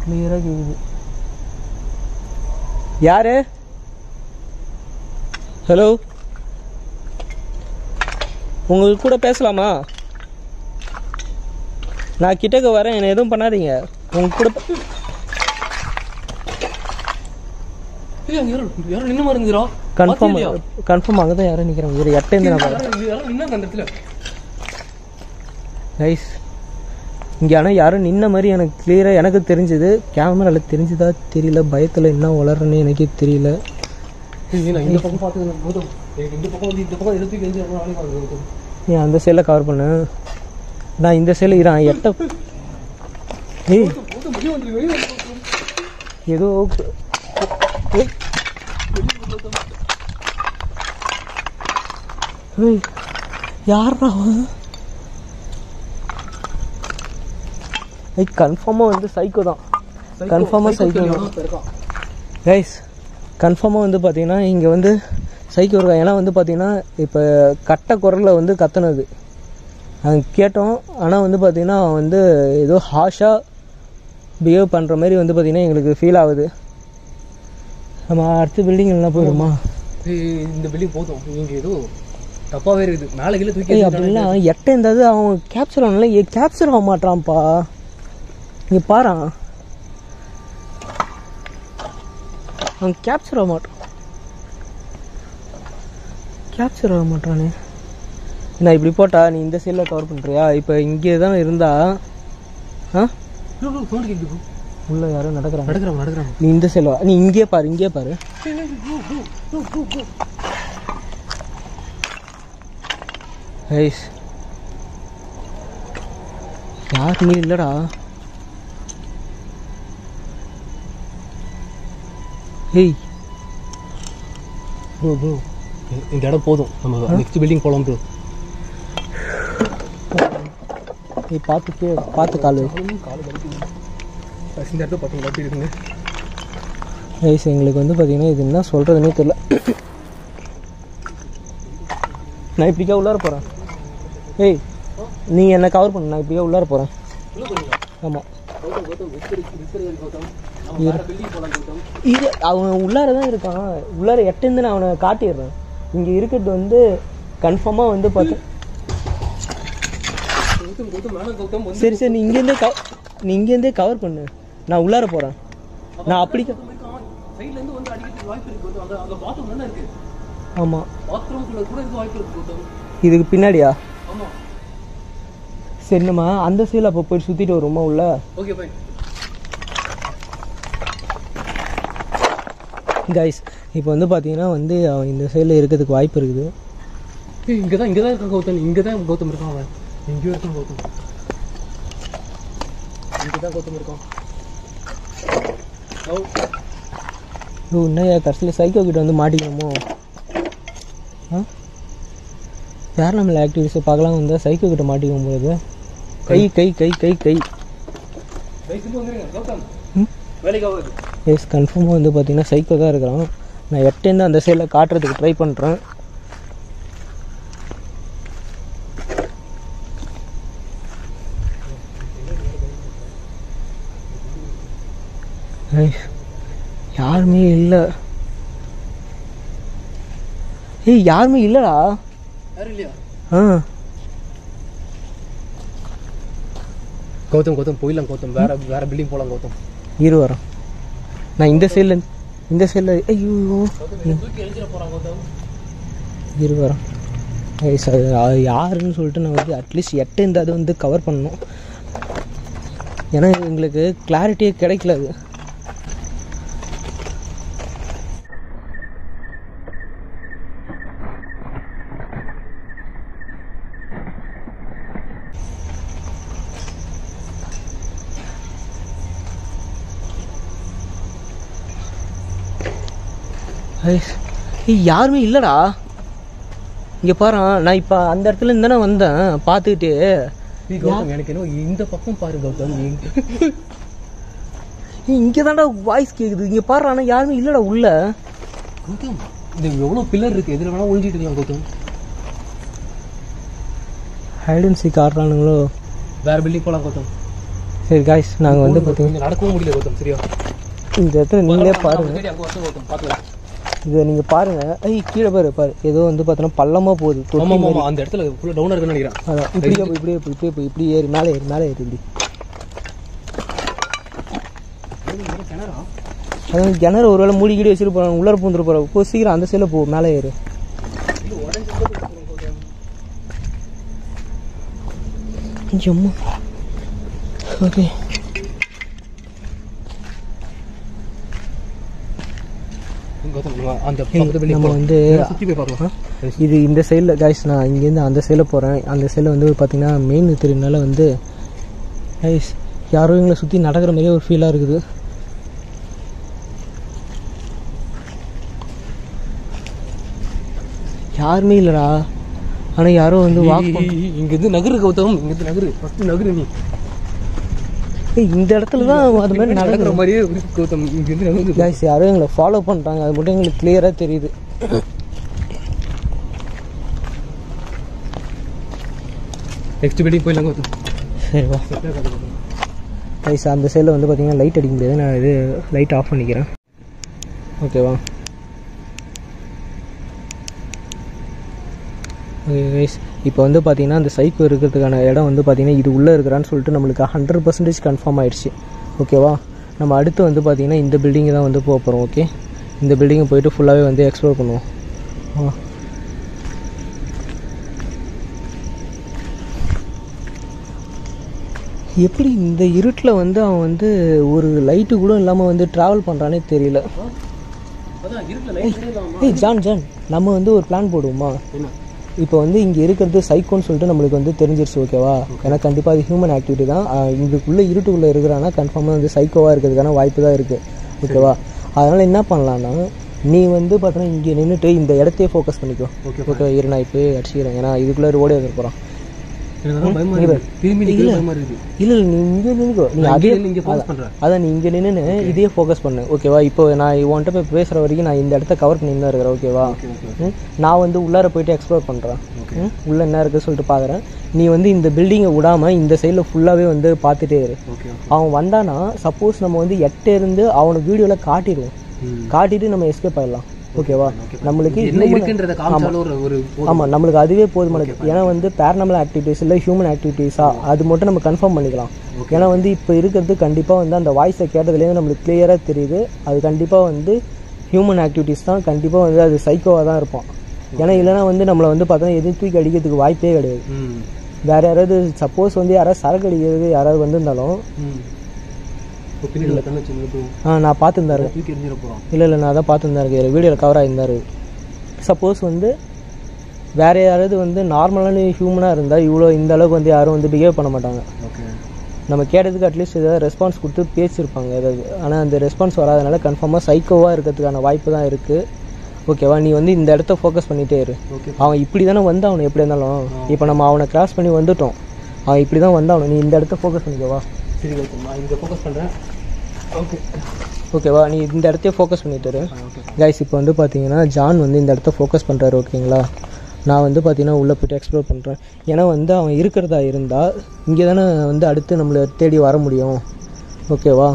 கிளியராக கேக்குது. யாரு? ஹலோ, உங்களுக்கு கூட பேசலாமா? நான் கிட்டக்க வரேன், என்னை எதுவும் பண்ணாதீங்க. உங்க கூட கன்ஃபார்ம் அங்கே தான் யாரும் நிற்கிறாங்க. ஒரு எட்டேருந்து நான் நைஸ். இங்கே ஆனால் யாரும் நின்ன மாதிரி எனக்கு கிளியராக எனக்கு தெரிஞ்சுது. கேமராவில் தெரிஞ்சுதா தெரியல. பயத்தில் என்ன வளர்றேன்னு எனக்கே தெரியல. ஏன் அந்த சைடில் கவர் பண்ணு, நான் இந்த சைடில் இறான் எட்ட. ஏய் ஏதோ யாரா கன்ஃபார்மாக வந்து சைக்கோ தான். கன்ஃபார்மாக சைக்கோ தான் கைஸ். கன்ஃபார்மாக வந்து பார்த்தீங்கன்னா இங்கே வந்து சைக்கோ இருக்கா. ஏன்னா வந்து பார்த்தீங்கன்னா இப்போ கட்ட குரலில் வந்து கத்துனது அது கேட்டோம். ஆனால் வந்து பார்த்தீங்கன்னா அவன் வந்து ஏதோ ஹாஷாக பிஹேவ் பண்ணுற மாதிரி வந்து பார்த்தீங்கன்னா எங்களுக்கு ஃபீல் ஆகுது. நம்ம அடுத்த பில்டிங் எல்லாம் போயிடுமா? இந்த பில்டிங் போதும். இங்கே ஏதோ தப்பாகவே இருக்குது. மேலே கீழே தூக்கி அப்படிலாம் எட்ட இருந்தாவது அவன் கேப்சர் ஆகல. கேப்சர் ஆக மாட்டான்ப்பா. நீ பாரு, அவன் கேப்சர் ஆக மாட்டானே. நான் இப்படி போட்டா நீ இந்த சைடில் கவர் பண்ணுறியா? இப்போ இங்கே தான் இருந்தா உள்ள யாரும் நடக்கிறாங்க. நீ இந்த சைடில் வா. நீ இங்கே பாரு. ஐஸ் யாருமே இல்லடா. ஹேய் ப்ரோ இந்த இடம் போதும். நம்ம நெக்ஸ்ட் பில்டிங் போகலாம் ப்ரோ. நீ பார்த்து கால் இந்த இடத்துல பார்த்தீங்களா எப்படி இருக்குங்க? ஐஸ் எங்களுக்கு வந்து பார்த்தீங்கன்னா இது என்ன சொல்கிறதுனே தெரியல. நான் இப்படிக்கா உள்ளார போகிறேன். ஏய் நீ என்ன கவர் பண்ணு, நான் இப்படிக்கா உள்ளார போகிறேன். ஆமாம். கௌதம் கௌதம் அவன் வேற பில்டிங் போலாம் கௌதம். இது அவன் உள்ளார தான் இருக்கான். உள்ளார எட்டேருந்து நான் அவனை காட்டிடுறேன். இங்கே இருக்கிறது வந்து கன்ஃபார்மாக வந்து பார்த்தேன். சரி சரி, நீ இங்கேருந்தே கவர் பண்ணு. நான் உள்ளார போகிறேன். நான் அப்படி சைடுலேருந்து வந்து அடிக்கிறதுக்கு வாய்ப்பு இருக்கு. அங்கே பாத்ரூம் தானே இருக்கு. ஆமாம், பாத்ரூம்குள்ள கூட இருக்க வாய்ப்பு இருக்கு கௌதம். இதுக்கு பின்னாடியா? ஆமாம். சரி, நம்ம அந்த சைடில் அப்போ போய் சுற்றிட்டு வருவோமா உள்ள? Okay fine. கைஸ், இப்போ வந்து பார்த்தீங்கன்னா வந்து அவன் இந்த சைடில் இருக்கிறதுக்கு வாய்ப்பு இருக்குது. இங்கே தான் இருக்கான் கௌதம். இங்கே தான் கௌதம் இருக்கான். அவன் எங்கேயோ இருக்கான் கௌதம். இங்கே தான் கௌதம் இருக்கான். இன்னும் கடைசியில் சைக்கோ கிட்ட வந்து மாட்டிக்கணுமோ? பேரனாமல் ஆக்டிவிட்டிஸை பார்க்கலாம் வந்தால் சைக்கோ கிட்ட மாட்டிக்கும் போது கை கை கை கை கை எஸ், கன்ஃபார்மாக வந்து பார்த்தீங்கன்னா சைக்கோ தான் இருக்கிறான். நான் எட்டேருந்து அந்த சைடில் காட்டுறதுக்கு ட்ரை பண்ணுறேன். யாருமே இல்லை. யாருமே இல்லைடா. யாரும் இல்லையா? கௌதம் போயிடலாம் கௌதம். வேற பில்டிங் போகலாம் கௌதம். இரு வரோம். நான் இந்த சைடில் ஐயோ தூக்கி எழுதிட போகிறான் கௌதம். இரு வரோம். அது யாருன்னு சொல்லிட்டு நான் வந்து அட்லீஸ்ட் எட்டேருந்து அதை வந்து கவர் பண்ணணும். ஏன்னா எங்களுக்கு கிளாரிட்டியே கிடைக்கல. அது யாருமே இல்லைடா. இங்கே பாரு, நான் இப்போ அந்த இடத்துல இருந்து தானே வந்தேன் பார்த்துக்கிட்டு. எனக்கு என்ன இந்த பக்கம் பாரு கௌதம். இங்கே தான்டா வாய்ஸ் கேட்குது. இங்கே பாரு, ஆனால் யாருமே இல்லைடா உள்ள. கௌதம், இது எவ்வளோ பில்லர் இருக்குது. எதில் வேணால் ஒழிஞ்சிட்டு இருக்கலாம் கௌதம். ஹைட் அண்ட் சீக் ஆடுறானுங்களோ. வேறு பில்டிங் போகலாம் கௌதம். சரி காய்ஸ், நாங்கள் வந்து பார்த்தீங்கன்னா நடக்கவும் முடியல கௌதம். சரியா, இந்த இடத்துல நீங்களே பாருங்கள். கௌதம் பார்க்கலாம். இதை நீங்கள் பாருங்கள். கீழே பாரு ஏதோ வந்து பார்த்தோன்னா பள்ளமாக போகுது. அந்த இடத்துல ஃபுல்லாக டவுனாக இருக்குன்னு நினைக்கிறேன். அதான் இப்படி ஏறி மேலே ஏறி இப்படி. அதான் கிணறு ஒரு வேளை மூடிக்கிட்டு வச்சுட்டு போகிறாங்க. உள்ளார பூந்துட்டு போகிறாங்க. போ சீக்கிரம் அந்த சைடில் போ, மேலே ஏறு. அம்மா ஓகே. நம்ம வந்து இது இந்த சைடில் கைஸ், நான் இங்கேருந்து அந்த சைடில் போகிறேன். அந்த சைடில் வந்து பார்த்தீங்கன்னா மெயின் தெரியுனால வந்து கைஸ் யாரும் எங்களை சுற்றி நடக்கிற மாதிரியே ஒரு ஃபீலாக இருக்குது. யாருமே இல்லைடா. ஆனால் யாரோ வந்து வாக் இங்கேருந்து நகரு கௌதம். இங்கேருந்து நகரு, ஃபஸ்ட்டு நகரு. நீ இந்த இடத்துல தான் அது மாதிரி நடக்கிற மாதிரியே கௌதம். இங்கேருந்து நகரு கைஸ். யாரும் எங்களை ஃபாலோ பண்ணுறாங்க. அது மட்டும் எங்களுக்கு கிளியராக தெரியுது. நெக்ஸ்ட் பில்டிங் போயிடலாம் கௌதம். சரி வா கைஸ். அந்த சைடில் வந்து பார்த்தீங்கன்னா லைட் அடிக்க முடியாது. நான் இது லைட் ஆஃப் பண்ணிக்கிறேன். ஓகேவா? ஓகே கைஸ், இப்போ வந்து பார்த்தீங்கன்னா அந்த சைக்கோ இருக்கிறதுக்கான இடம் வந்து பார்த்தீங்கன்னா இது உள்ளே இருக்கிறான்னு சொல்லிட்டு நம்மளுக்கு 100% கன்ஃபார்ம் ஆயிடுச்சு. ஓகேவா? நம்ம அடுத்து வந்து பார்த்தீங்கன்னா இந்த பில்டிங்கை தான் வந்து போக போகிறோம். ஓகே, இந்த பில்டிங்கை போயிட்டு ஃபுல்லாகவே வந்து எக்ஸ்ப்ளோர் பண்ணுவோம். எப்படி இந்த இருட்டில் வந்து அவன் வந்து ஒரு லைட்டு கூட இல்லாமல் வந்து ட்ராவல் பண்ணுறானே தெரியல. ஜான் நம்ம வந்து ஒரு பிளான் போடுவோமா? இப்போ வந்து இங்கே இருக்கிறது சைக்கோன்னு சொல்லிட்டு நம்மளுக்கு வந்து தெரிஞ்சிருச்சு. ஓகேவா? ஏன்னா கண்டிப்பாக அது ஹியூமன் ஆக்டிவிட்டி தான். இதுக்குள்ளே இருட்டுக்குள்ளே இருக்கிறான்னா கன்ஃபார்மாக வந்து சைக்கோவாக இருக்கிறதுக்கான வாய்ப்பு தான் இருக்குது. ஓகேவா? அதனால் என்ன பண்ணலான்னா, நீ வந்து பார்த்தோன்னா இங்கே நின்றுட்டு இந்த இடத்தையே ஃபோக்கஸ் பண்ணிக்கோ. ஓகே, இரு நான் இப்போ அடிச்சுக்கிறேன். ஏன்னா இதுக்குள்ளே ஓடி வந்துட்டு போகிறான். இல்லை நீ இங்கே நின்றுக்கோ. நீ அதே அதான் நீ இங்கே நின்று இதையே ஃபோக்கஸ் பண்ணு. ஓகேவா? இப்போ நான் உன்கிட்ட போய் பேசுகிற வரைக்கும் நான் இந்த இடத்த கவர் பண்ணி தான் இருக்கிறேன். ஓகேவா? நான் வந்து உள்ளார போயிட்டு எக்ஸ்ப்ளோர் பண்ணுறேன். உள்ளே என்ன இருக்குன்னு சொல்லிட்டு பார்க்குறேன். நீ வந்து இந்த பில்டிங்கை விடாமல் இந்த சைடில் ஃபுல்லாகவே வந்து பார்த்துட்டே இரு. அவன் வந்தானா சப்போஸ் நம்ம வந்து இருந்து அவனை வீடியோவில் காட்டிடுவோம், காட்டிட்டு நம்ம எஸ்கேப் ஆகிடலாம். ஓகேவா? நம்மளுக்கு ஆமாம், நம்மளுக்கு அதுவே போதுமானது. ஏன்னா வந்து பேரநார்மல் ஆக்டிவிட்டீஸ் இல்லை ஹியூமன் ஆக்டிவிட்டீஸாக அது மட்டும் நம்ம கன்ஃபார்ம் பண்ணிக்கலாம். ஏன்னா வந்து இப்போ இருக்கிறது கண்டிப்பாக வந்து அந்த வாய்ஸை கேட்டதுலேருந்து நம்மளுக்கு கிளியராக தெரியுது அது கண்டிப்பாக வந்து ஹியூமன் ஆக்டிவிட்டீஸ் தான். கண்டிப்பாக வந்து அது சைக்கோவாக தான் இருப்பான். ஏன்னா இல்லைனா வந்து நம்மளை வந்து பார்த்தோன்னா எதுவும் தூக்கி அடிக்கிறதுக்கு வாய்ப்பே கிடையாது. வேறு யாராவது சப்போஸ் வந்து யாராவது சரக்கு அடிக்கிறது யாராவது வந்திருந்தாலும் நான் பார்த்துருந்தாரு. இல்லை நான் தான் பார்த்துருந்தா இருக்கேன், வீடியோவில் கவர் ஆகியிருந்தாரு. சப்போஸ் வந்து வேறு யாராவது வந்து நார்மலான ஹியூமனாக இருந்தால் இவ்வளோ இந்த அளவுக்கு வந்து யாரும் வந்து பிஹேவ் பண்ண மாட்டாங்க. நம்ம கேட்டதுக்கு அட்லீஸ்ட் ஏதாவது ரெஸ்பான்ஸ் கொடுத்து பேசியிருப்பாங்க ஏதாவது. ஆனால் அந்த ரெஸ்பான்ஸ் வராதனால கன்ஃபார்மாக சைக்கோவாக இருக்கிறதுக்கான வாய்ப்பு தான் இருக்குது. ஓகேவா? நீ வந்து இந்த இடத்த ஃபோக்கஸ் பண்ணிகிட்டே இரு. அவன் இப்படி தானே வந்து அவனை எப்படி இருந்தாலும் இப்போ நம்ம அவனை கிராஸ் பண்ணி வந்துட்டோம், அவன் இப்படி தான் வந்து அவனை நீ இந்த இடத்த ஃபோக்கஸ் பண்ணிக்கவா? சரி நான் இங்கே ஃபோக்கஸ் பண்ணுறேன். ஓகேவா? நீ இந்த இடத்தையே ஃபோக்கஸ் பண்ணிட்டு கைஸ். இப்போ வந்து பார்த்தீங்கன்னா ஜான் வந்து இந்த இடத்த ஃபோக்கஸ் பண்ணுறாரு. ஓகேங்களா? நான் வந்து பார்த்தீங்கன்னா உள்ளே போய்ட்டு எக்ஸ்ப்ளோர் பண்ணுறேன். ஏன்னா வந்து அவன் இருக்கிறதா இருந்தால் இங்கே தானே வந்து அடுத்து நம்மளை தேடி வர முடியும். ஓகேவா?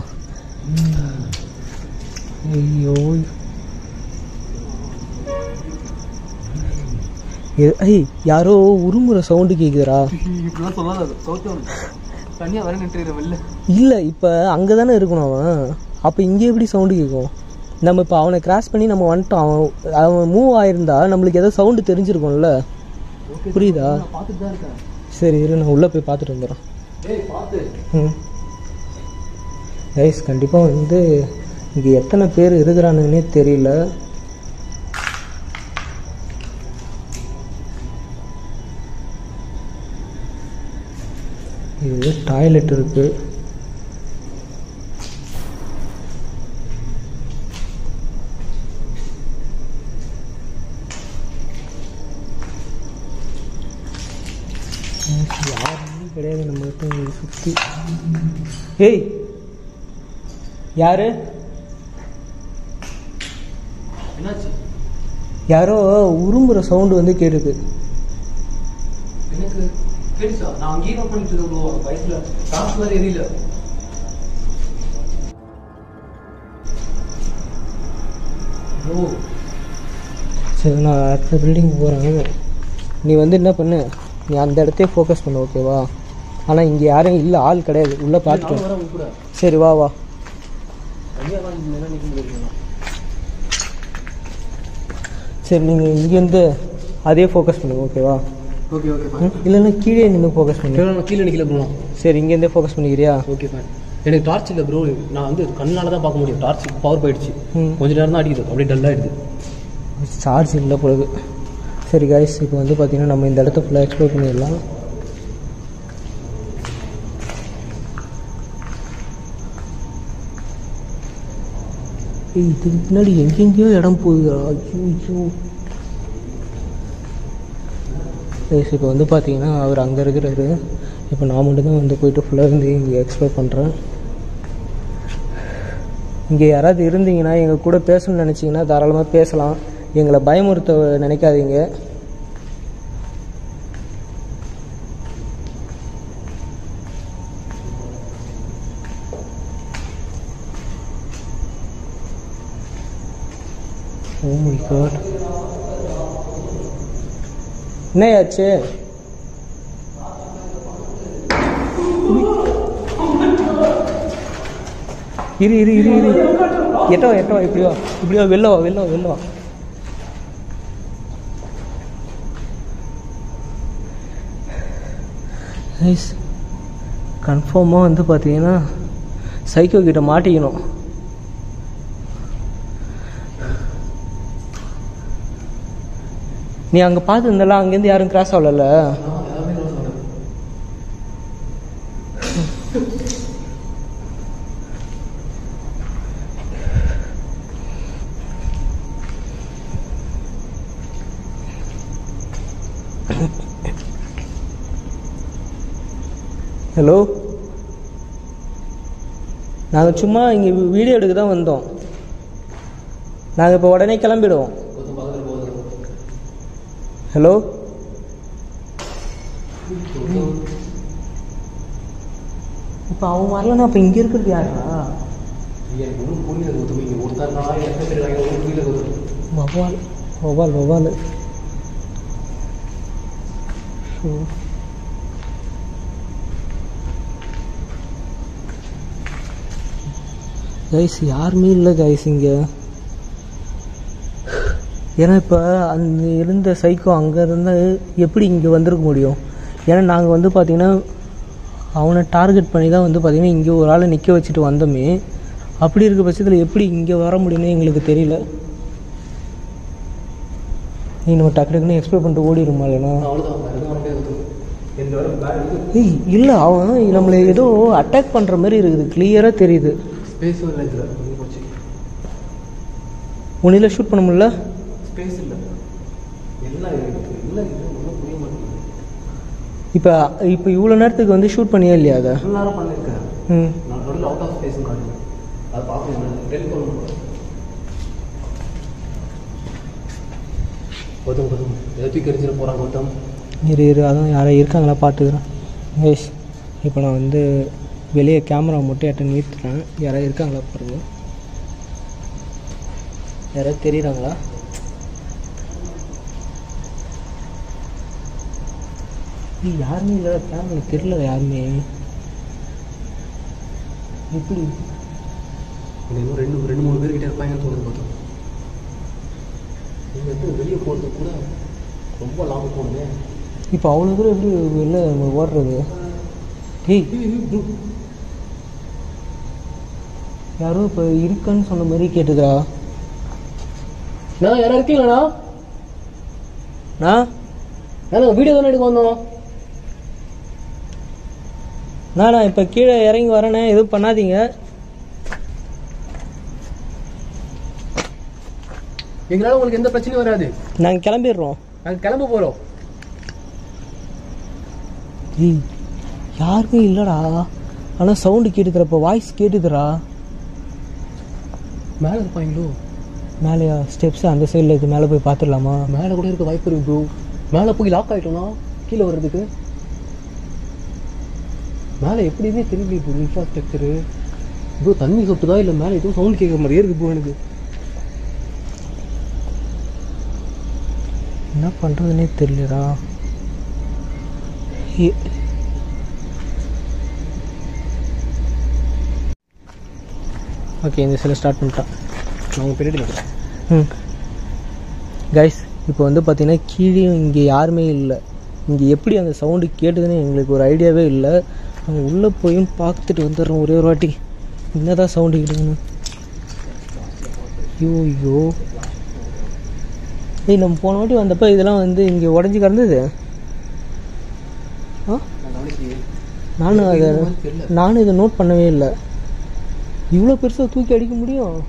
ஐயோ ஐய், யாரோ உருமுறை சவுண்டு கேட்குதுரா. இல்லை இப்போ அங்கே தானே இருக்கணும் அவன், அப்போ இங்கே எப்படி சவுண்டு கேட்கும்? நம்ம இப்போ அவனை கிராஸ் பண்ணி நம்ம வந்துட்டோம், அவன் மூவ் ஆகிருந்தா நம்மளுக்கு ஏதோ சவுண்டு தெரிஞ்சிருக்கும்ல. புரியுதா? சரி இரு, நான் உள்ளே போய் பார்த்துட்டு வந்துடுறேன். கைஸ் கண்டிப்பாக வந்து இங்கே எத்தனை பேர் இருக்கிறானுன்னே தெரியல. இது டாய்லெட் இருக்குது. யாருமே கிடையாது நம்மகிட்ட சுற்றி. ஏய் யாரு? யாரோ உருமுற சவுண்டு வந்து கேட்டுது. சரி நான் அடுத்த பில்டிங் போகிறேன். நீ வந்து என்ன பண்ணு, நீ அந்த இடத்தையே ஃபோக்கஸ் பண்ணு. ஓகேவா? ஆனால் இங்கே யாரும் இல்லை, ஆள் கிடையாது. உள்ளே பார்த்துட்டு சரி வா வா. சரி நீங்கள் இங்கேருந்து அதே ஃபோக்கஸ் பண்ணுங்க. ஓகேவா? Okay okay. இல்லைன்னா கீழே நின்று ஃபோக்கஸ் பண்ணு. நான் கீழே நிற்கல ப்ரோ. சரி இங்கேருந்தே ஃபோக்கஸ் பண்ணிக்கிறியா? Okay fine. எனக்கு டார்ச் இல்லை ப்ரோ, நான் வந்து கண்ணால் தான் பார்க்க முடியும். டார்ச் பவர் போயிடுச்சு, கொஞ்சம் நேரம் தான் அடிக்குது, அப்படியே டல்லாகிடுது. சார்ஜ் இல்லை பிறகு. சரி கைஸ், இப்போ வந்து பார்த்தீங்கன்னா நம்ம இந்த இடத்த ஃபுல்லாக எக்ஸ்ப்ளோர் பண்ணிடலாம். இதுக்கு பின்னாடி எங்கெங்கேயோ இடம் போகுது. ஐயோ கைஸ், இப்போ வந்து பார்த்தீங்கன்னா அவர் அங்கே இருக்கிறாரு. இப்போ நான் மட்டும் தான் வந்து போயிட்டு ஃபுல்லாக இருந்து இங்கே எக்ஸ்ப்ளோர் பண்ணுறேன். இங்கே யாராவது இருந்தீங்கன்னா எங்கள் கூட பேசணும்னு நினச்சிங்கன்னா தாராளமாக பேசலாம், எங்களை பயமுறுத்த நினைக்காதீங்க. ஓ மை காட், என்னையாச்சு? இரு இரு இரு இரு, எட்டவா எட்டவா, இப்படிவா வெளில வா. நைஸ். கன்ஃபார்மாக வந்து பார்த்தீங்கன்னா சைக்கோ கிட்ட மாட்டிக்கணும். நீ அங்கே பார்த்துருந்தல, அங்கேருந்து யாரும் கிராஸ் ஆகல. ஹலோ, நாங்கள் சும்மா இங்கே வீடியோ எடுக்க தான் வந்தோம். நாங்கள் இப்போ உடனே கிளம்பிடுவோம். ஹலோ, இப்போ அவன் வரலன்னா அப்போ இங்கே இருக்கிறது யாரா? எனக்கு ஒன்றும் புரியல கௌதம். இங்கே ஒருத்தர் நான் எத்தனை பேர் வாங்க ஒன்றும் புரியல கௌதம். வவ்வால் வவ்வால் வவ்வால். கைஸ் யாருமே இல்லை கைஸ் இங்கே. ஏன்னா இப்போ அந்த இருந்த சைக்கோ அங்கே இருந்தால் எப்படி இங்கே வந்திருக்க முடியும்? ஏன்னா நாங்கள் வந்து பார்த்திங்கன்னா அவனை டார்கெட் பண்ணி தான் வந்து பார்த்திங்கன்னா இங்கே ஒரு ஆளை நிற்க வச்சுட்டு வந்தோமே. அப்படி இருக்க பட்சத்தில் எப்படி இங்கே வர முடியும்னு எங்களுக்கு தெரியல. நீ நம்ம டக்கு டக்குன்னு எக்ஸ்பெக்ட் பண்ணிட்டு ஓடிடுமா இல்லைனா? ஏய் இல்லை, அவன் நம்மளை ஏதோ அட்டாக் பண்ணுற மாதிரி இருக்குது, கிளியராக தெரியுது. ஒன்றில் ஷூட் பண்ண முடியல. ஸ்பேஸ் இல்லை, எல்லாம் இருக்குது, இல்லை ஒன்றும் புரிய மாட்டேங்குது. இப்போ இப்போ இவ்வளோ நேரத்துக்கு வந்து ஷூட் பண்ணியா இல்லையா? அதை இவ்வளோ நேரம் பண்ணியிருக்கேன். நான் நடுவில் அவுட் ஆஃப் ஸ்பேஸ்ன்னு காட்டுங்க. அதை பார்க்கணும். டெலிஃபோன் கௌதம் கௌதம் எதற்கு கரிச்சிட போகிறான் கௌதம். இரு அதான் யாரும் இருக்காங்களா பார்த்துக்கிறேன். ஏஷ் இப்போ நான் வந்து வெளியே கேமரா மட்டும் எட்ட நிறுத்துறேன். யாராவது இருக்காங்களா பாருங்க. யாராவது தெரியுறாங்களா? யாருமே இல்லை, கேமரா தெரியல யாருமே. எப்படி இன்னும் ரெண்டு மூணு பேர் கிட்டே இருப்பாங்கன்னு தோணுது கௌதம். நீங்கள் வந்து வெளியே போகிறதுக்கு கூட ரொம்ப லாபம் போகுது. இப்போ அவ்வளோ தூரம் எப்படி வெளில நம்ம ஓடுறது? ஏய் யாரோ இப்போ இருக்கான்னு சொன்ன மாதிரி கேட்டுதா? நான் யாரா இருக்கீங்களாண்ணா? நாங்கள் வீடியோ தானே எடுக்க வந்தோம். நான் இப்போ கீழே இறங்கி வரேனே, எதுவும் பண்ணாதீங்க. எங்களால் உங்களுக்கு எந்த பிரச்சனையும் வராது. நாங்கள் கிளம்பிடுறோம். நாங்கள் கிளம்ப போகிறோம். ஏய் யாருமே இல்லைடா, ஆனால் சவுண்டு கேட்டுதுடா. இப்போ வாய்ஸ் கேட்டுதுடா. மேலே இருப்பாங்களோ? மேலேயா? ஸ்டெப்ஸ் அந்த சைடில் இருக்குது, மேலே போய் பார்த்துடலாமா? மேலே கூட இருக்க வாய்ப்பு இருக்கு ப்ரோ. மேலே போய் லாக் ஆகிட்டோம்னா கீழே வர்றதுக்கு மேலே எப்படியுமே தெரியல ப்ரோ. இன்ஃப்ராஸ்ட்ரக்சரு ப்ரோ தண்ணி சொட்டுதா இல்லை மேலே எதுவும் சவுண்ட் கேட்குற மாதிரியே இருக்குது ப்ரோ. எனக்கு என்ன பண்ணுறதுனே தெரியலடா. ஓகே, இந்த சில ஸ்டார்ட் பண்ணிட்டான். நாங்கள் பின்னாடி கைஸ் இப்போ வந்து பார்த்தீங்கன்னா கீழேயும் இங்கே யாருமே இல்லை. இங்கே எப்படி அந்த சவுண்டு கேட்டதுன்னு எங்களுக்கு ஒரு ஐடியாவே இல்லை. நாங்கள் உள்ளே போயும் பார்த்துட்டு வந்துடுறோம் ஒரே ஒரு வாட்டி என்னதான் சவுண்டு கேட்டுதுன்னு. ஐயோ ஏய், நம்ம போன வாட்டி வந்தப்போ இதெல்லாம் வந்து இங்கே உடஞ்சி கிடந்தது. நானும் இதை நோட் பண்ணவே இல்லை. இவ்வளோ பெருசாக தூக்கி அடிக்க முடியும்?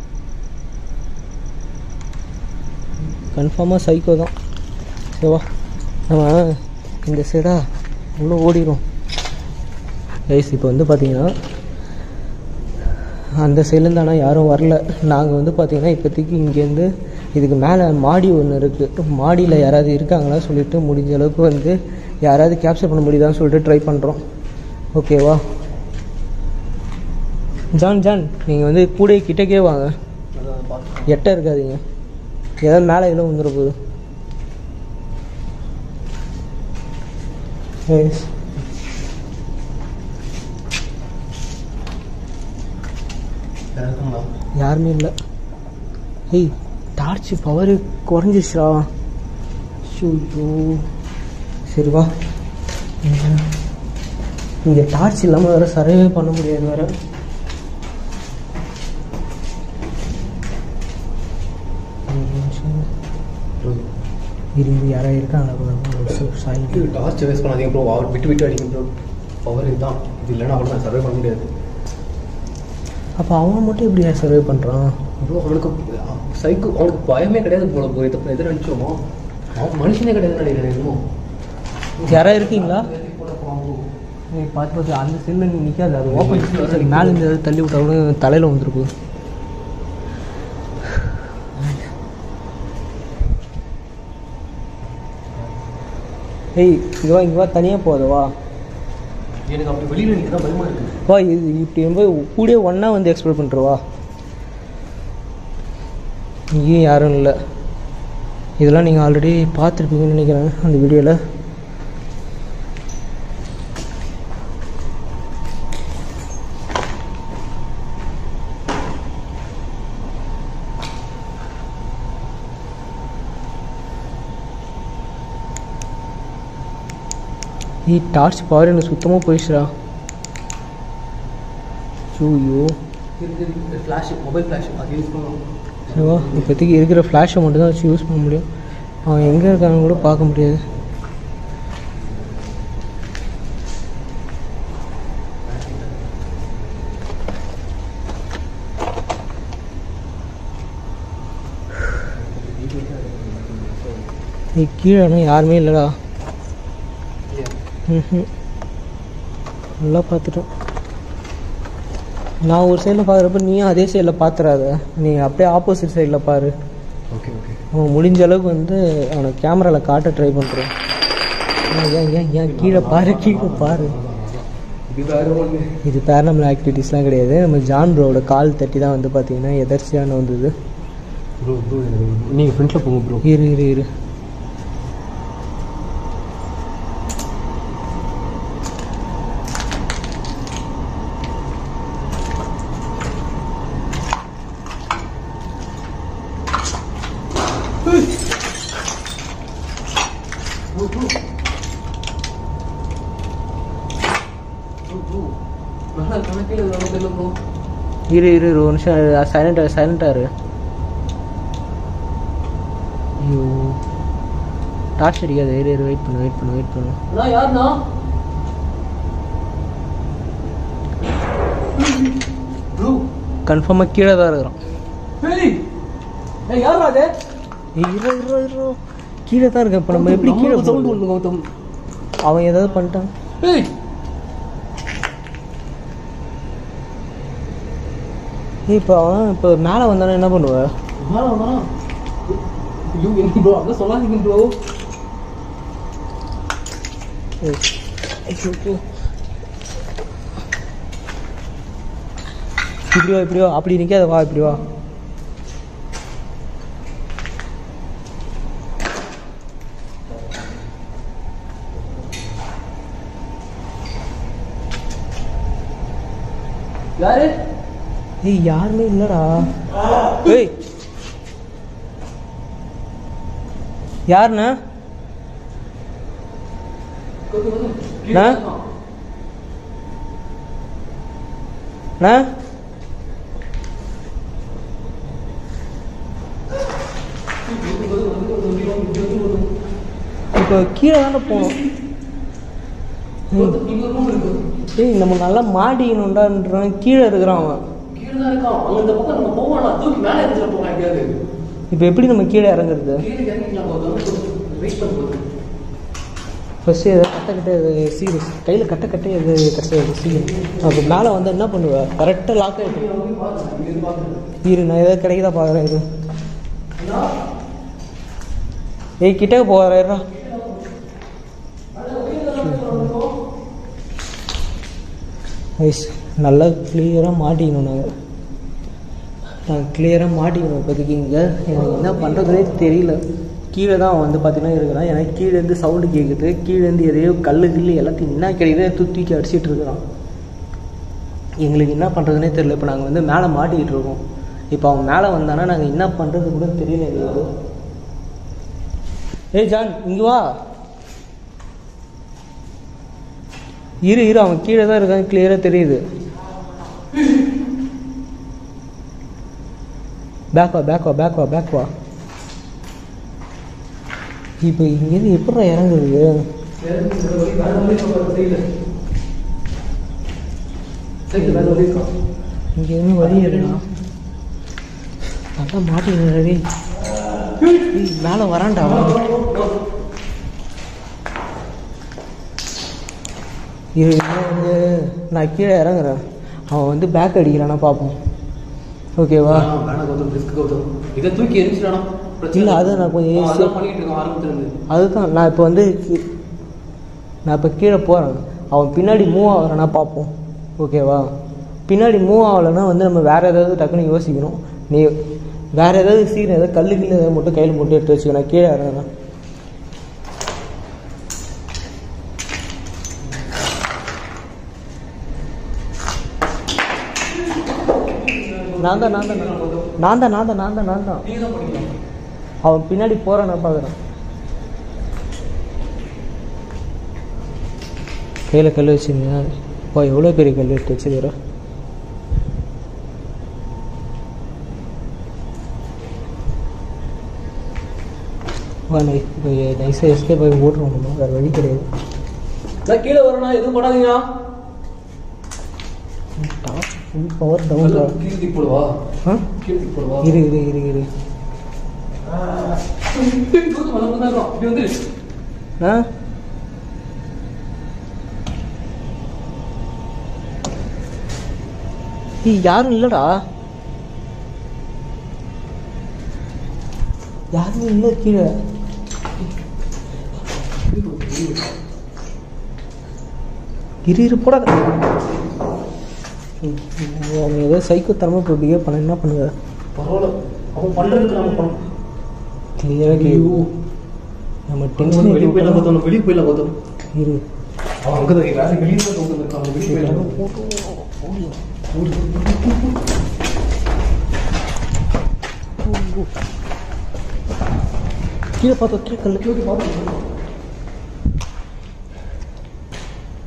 கன்ஃபார்மாக சைக்கோ தான். சரிவா, நம்ம இந்த சைடா உள்ளே ஓடிடும். கைஸ் இப்போ வந்து பார்த்தீங்கன்னா அந்த சைட்லேருந்து ஆனால் யாரும் வரல. நாங்கள் வந்து பார்த்திங்கன்னா இப்போதைக்கு இங்கேருந்து இதுக்கு மேலே மாடி ஒன்று இருக்குது. மாடியில் யாராவது இருக்காங்களா சொல்லிவிட்டு முடிஞ்ச அளவுக்கு வந்து யாராவது கேப்சர் பண்ண முடியுதான்னு சொல்லிட்டு ட்ரை பண்ணுறோம். ஓகேவா ஜான் நீங்கள் வந்து கூட கிட்டக்கே வாங்க, எட்ட இருக்காதீங்க. ஏதாவது மேலே எல்லாம் வந்துட போகுது. யாருமே இல்லை. ஏய் டார்ச் பவர் குறைஞ்சிச்சா? ஐயோ சரிவா, இங்கே டார்ச் இல்லாமல் வேறு சர்வே பண்ண முடியாது வேறு. இருந்து யாராவது இருக்காங்களா? டார்ச் வேஸ்ட் பண்ணாதீங்க ப்ரோ. அவர் விட்டு அடிக்கும் ப்ரோ. பவர் இதுதான், இது இல்லைன்னா அவ்வளோ சர்வே பண்ண முடியாது. அப்போ அவன் மட்டும் எப்படி சர்வே பண்ணுறான் ப்ரோ? அவனுக்கு சைக்கோ, அவனுக்கு பயமே கிடையாது போல ப்ரோ. இதை எது நினச்சோமோ அவன் மனுஷனே கிடையாது நினைக்கிறேன். யாராவது இருக்கீங்களா? பார்த்து அந்த செல்லில் நிற்காது, அது ஓப்பன் மேலே இருந்து ஏதாவது தள்ளி விட்டா கூட தலையில் வந்துருக்கு. ஏய் இங்கே வா தனியாக போதவா? எனக்கு அப்படி வெளியில் நிற்க தான் பயமாக இருக்குது. வா இது இப்படி ரொம்ப கூடயே ஒன்றா வந்து எக்ஸ்ப்ளோர் பண்ணுறவா. இங்கேயும் யாரும் இல்லை. இதெல்லாம் நீங்கள் ஆல்ரெடி பார்த்துருப்பீங்கன்னு நினைக்கிறேன் அந்த வீடியோவில். டார்ச் பவர் எனக்கு சுத்தமாக போயிடுச்சுடா. ஐயோ ஃப்ளாஷ், மொபைல் ஃப்ளாஷ் அது யூஸ் பண்ணுவோம். சரிவா, இப்போதைக்கு இருக்கிற ஃப்ளாஷை மட்டும் தான் வச்சு யூஸ் பண்ண முடியும். அவன் எங்கே இருக்கான்னு கூட பார்க்க முடியாது. கீழே யாருமே இல்லைடா. நல்லா பார்த்துட்டோம். நான் ஒரு சைடில் பார்க்குறப்ப நீயும் அதே சைடில் பார்த்துறாத, நீ அப்படியே ஆப்போசிட் சைடில் பாரு. Okay okay. அவன் முடிஞ்ச அளவுக்கு வந்து அவனை கேமராவில் காட்ட ட்ரை பண்ணுறான். ஏன் கீழே பாரு, கீழே பாரு. இது பேரனாமல் ஆக்டிவிட்டீஸ்லாம் கிடையாது. நம்ம ஜான் ப்ரோவோட கால் தட்டி தான் வந்து பார்த்தீங்கன்னா எதர்ச்சியான வந்தது. ப்ரோ ப்ரோ நீங்கள் ஃப்ரெண்ட்ஸில் போங்க ப்ரோ. இரு இரு ஒரு நிமிஷம் சைலண்டாக இரு. ஐயோ டார்ச் அடிக்காது. இரு வெயிட் பண்ணு. யாருண்ணா? கன்ஃபார்மாக கீழே தான் இருக்கிறான். யாரா அது? இரு கீழே தான் இருக்கேன். இப்போ நம்ம எப்படி கீழே சவுண்ட் ஒன்று கௌதம். அவன் ஏதாவது பண்ணிட்டான். இப்போ அவன் இப்போ மேலே வந்தானே என்ன பண்ணுவேன்? மேலே வந்தானா? ஐயோ என்ன ப்ரோ அப்படியே சொல்லாதீங்க ப்ரோ. இப்படியோ அப்படி நிற்காத, வா இப்படி வா. யாரு? ஏய் யாருமே இல்லடா. ஏய் யாருண்ணா? இப்போ கீழே தானே போகணும். ஏய் நம்ம நல்லா மாட்டிக்கணும்டான்றான். கீழே இருக்கிறான் அவன். இப்போ எப்படி நம்ம கீழே இறங்குறது? ஃபஸ்ட்டு எதாவது கட்டை சீரியஸ் கையில் கட்டை எது கட்ட சீரியஸ். அப்போ மேலே வந்து என்ன பண்ணுவேன்? கரெக்டாக லாக் ஆகிட்டு இரு. நான் எதாவது கிடைக்குதா பார்க்குறேன். இது ஏய் கிட்டே போகிறா. நல்லா கிளியராக மாட்டிக்கணும். நான் கிளியராக மாட்டிக்கணும். இப்போதைக்கு இங்கே எனக்கு என்ன பண்ணுறதுனே தெரியல. கீழே தான் வந்து பார்த்தீங்கன்னா இருக்கிறான். எனக்கு கீழேருந்து சவுண்டு கேட்குது. கீழேருந்து எதையோ கல் எல்லாத்தையும் என்ன கிடைக்குது தூக்கி அடிச்சிட்டு இருக்கிறான். எங்களுக்கு என்ன பண்ணுறதுனே தெரியல. இப்போ நாங்கள் வந்து மேலே மாட்டிக்கிட்டு இருக்கோம். இப்போ அவன் மேலே வந்தானா நாங்கள் என்ன பண்ணுறது கூட தெரியல எங்களுக்கு. ஏய் ஜான் இங்கே வா. இரு அவன் கீழே தான் இருக்கான். கிளியராக தெரியுது. பேக் வா. இப்போ இங்கேருந்து எப்படா இறங்குறது? இங்கே எதுவும் வழி இல்லைண்ணா. நல்லா மாட்டினே மேலே வரான்டா. இது வந்து நான் கீழே இறங்குறேன். அவன் வந்து பேக் அடிக்கிறானா பார்ப்போம். ஓகேவா? இதை தூக்கி எரிஞ்சிடானா? இல்லை அதை நான் கொஞ்சம் அதுதான் நான் இப்போ வந்து நான் இப்போ கீழே போகிறேன். அவன் பின்னாடி மூவ் ஆகிறானா பார்ப்போம். ஓகேவா? பின்னாடி மூவ் ஆகலைன்னா வந்து நம்ம வேறு ஏதாவது டக்குன்னு யோசிக்கணும். நீ வேறு ஏதாவது சீக்கிரம் ஏதாவது கல்லு கீழே ஏதாவது மட்டும் கையில் போட்டு எடுத்து வச்சுக்கணும். கீழே இறங்கணும். நான் தான் அவன் பின்னாடி போகிறான். நான் பார்க்குறேன். கையில் கல் வச்சுருந்தீங்க. எவ்வளோ பெரிய கல் எடுத்து வச்சுக்கிறோம். நைஸாக எஸ்கேப் ஆகி ஓட்டுறோம். வேறு வழி கிடையாது. கீழே வரணும், எதுவும் பண்ணாதீங்க. Full power down. போடுவா இரு யாரும் இல்லடா, யாரும் இல்லை கீழே. இரு போடாத. அவன் ஏதோ சைக்கோ தரமாக இப்போ பிஹேவ் பண்ண என்ன பண்ணுங்க. பரவாயில்ல, அவன் பண்ணுறதுக்கு நம்ம பண்ணோம். கிளியராக கேட்கு. நம்ம டென்ஷன் வெளியே போயிடலாம் பார்த்தோம். இரு, அவன் அங்கே தான் வேறு வெளியே தான் தோற்றுருக்கான். வெளியே போயிடலாம். கீழே பார்த்தோம். கீழே கல் கீழே பார்த்தோம்.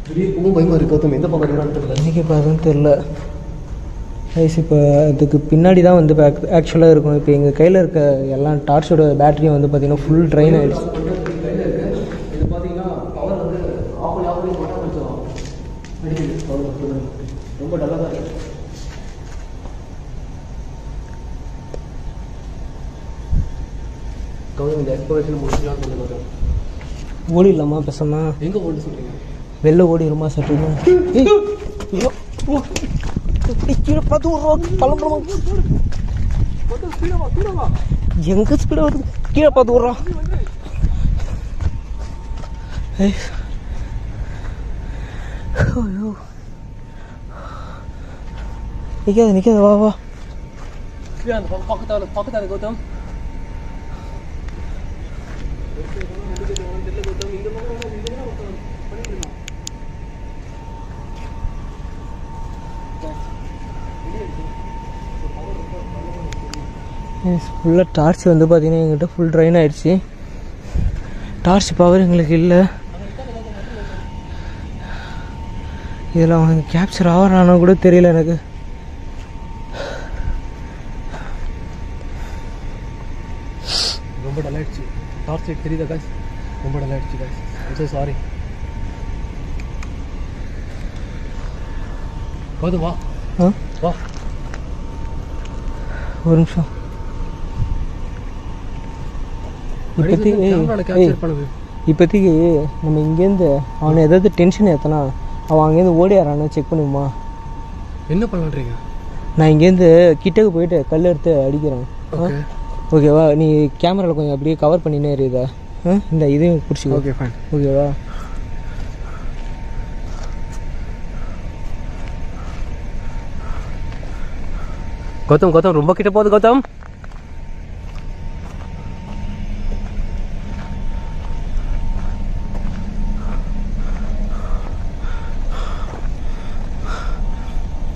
வெளியே போகும் பயமாக இருக்கு. கௌதம் எந்த பக்கம் இருக்கிறான்னு தெரியல. இன்றைக்கி பார்க்குன்னு தெரில கைஸ். இப்போ அதுக்கு பின்னாடி தான் வந்து ஆக்சுவலாக இருக்கணும். இப்போ எங்கள் கையில் இருக்க எல்லாம் டார்ச்சோட பேட்டரியும் வந்து பார்த்திங்கன்னா ஃபுல் ட்ரைன் ஆகிடுச்சு. இது பார்த்தீங்கன்னா பவர் வந்து ஆஃப் பண்ணி போட்டால் கொஞ்சம் அடிக்குது. ரொம்ப டல்லாக தான் இருக்குது. கௌதம் இந்த எக்ஸ்போரேஷன் முடிச்சுலாம் சொல்லுங்க கௌதம். ஓடிடலாமா பேசாமா? எங்கே ஓடி சொல்கிறீங்க? வெளில ஓடிடுமா சட்டுமா? கீழே பார்த்து விட்றோம். கிளம்புறோம். எங்கே ஸ்பீடாக வருது? கீழே பார்த்து விட்றோம். ஐயோ நிற்காது வா வா. அந்த பக்கத்தால் கௌதம். ஃபுல்லாக டார்ச் வந்து பார்த்தீங்கன்னா எங்கிட்ட ஃபுல் ட்ரைன் ஆகிடுச்சு. டார்ச் பவர் எங்களுக்கு இல்லை. இதில் அவங்க கேப்சர் ஆகிறானா கூட தெரியல எனக்கு. ரொம்ப டல்லாயிடுச்சு. டார்ச் லைட் தெரியுதா காய்ஸ்? ரொம்ப டல்லாயிடுச்சு guys. I'm so sorry. Gautham வா வா ஒரு நிமிஷம். இப்போதைக்கு நம்ம இங்கேருந்து அவனை ஏதாவது டென்ஷன் ஏற்றனா அவன் அங்கேருந்து ஓடியாரான்னு செக் பண்ணுமா? என்ன பண்ணுறீங்க? நான் இங்கேருந்து கிட்டக்கு போயிட்டு கல் எடுத்து அடிக்கிறேன். ஓகேவா? நீ கேமராவில் கொஞ்சம் அப்படியே கவர் பண்ணினே இருக்குதா? இந்த இதையும் பிடிச்சிக்கோ. Okay fine. ஓகேவா? கௌதம் ரொம்ப கிட்ட போகுது கௌதம்.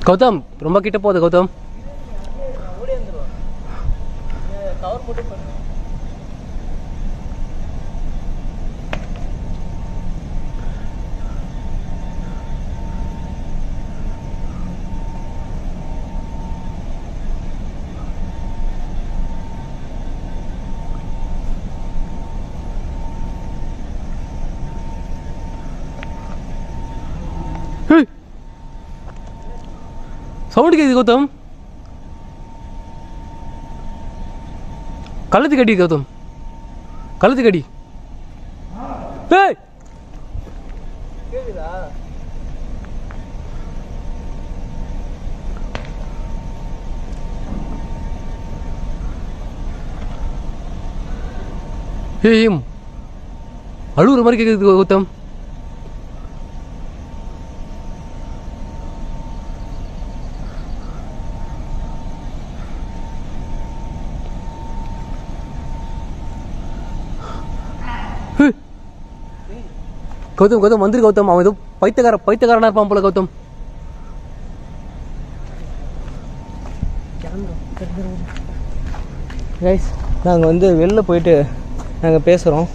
கௌதம் ரொம்ப கிட்ட போகுது கௌதம். கவர் போட்டு சவுண்ட் கேக்குது கௌதம். கழுத்து கடி கௌதம், கழுத்து கடி. ஏய் அழுகுற மாதிரி கேக்குது கௌதம். கௌதம் வந்துரு கௌதம். அவன் ஏதோ பைத்தியக்காரனா இருப்பான் போல கௌதம். கைஸ் நாங்கள் வந்து வெளில போயிட்டு நாங்கள் பேசுகிறோம்.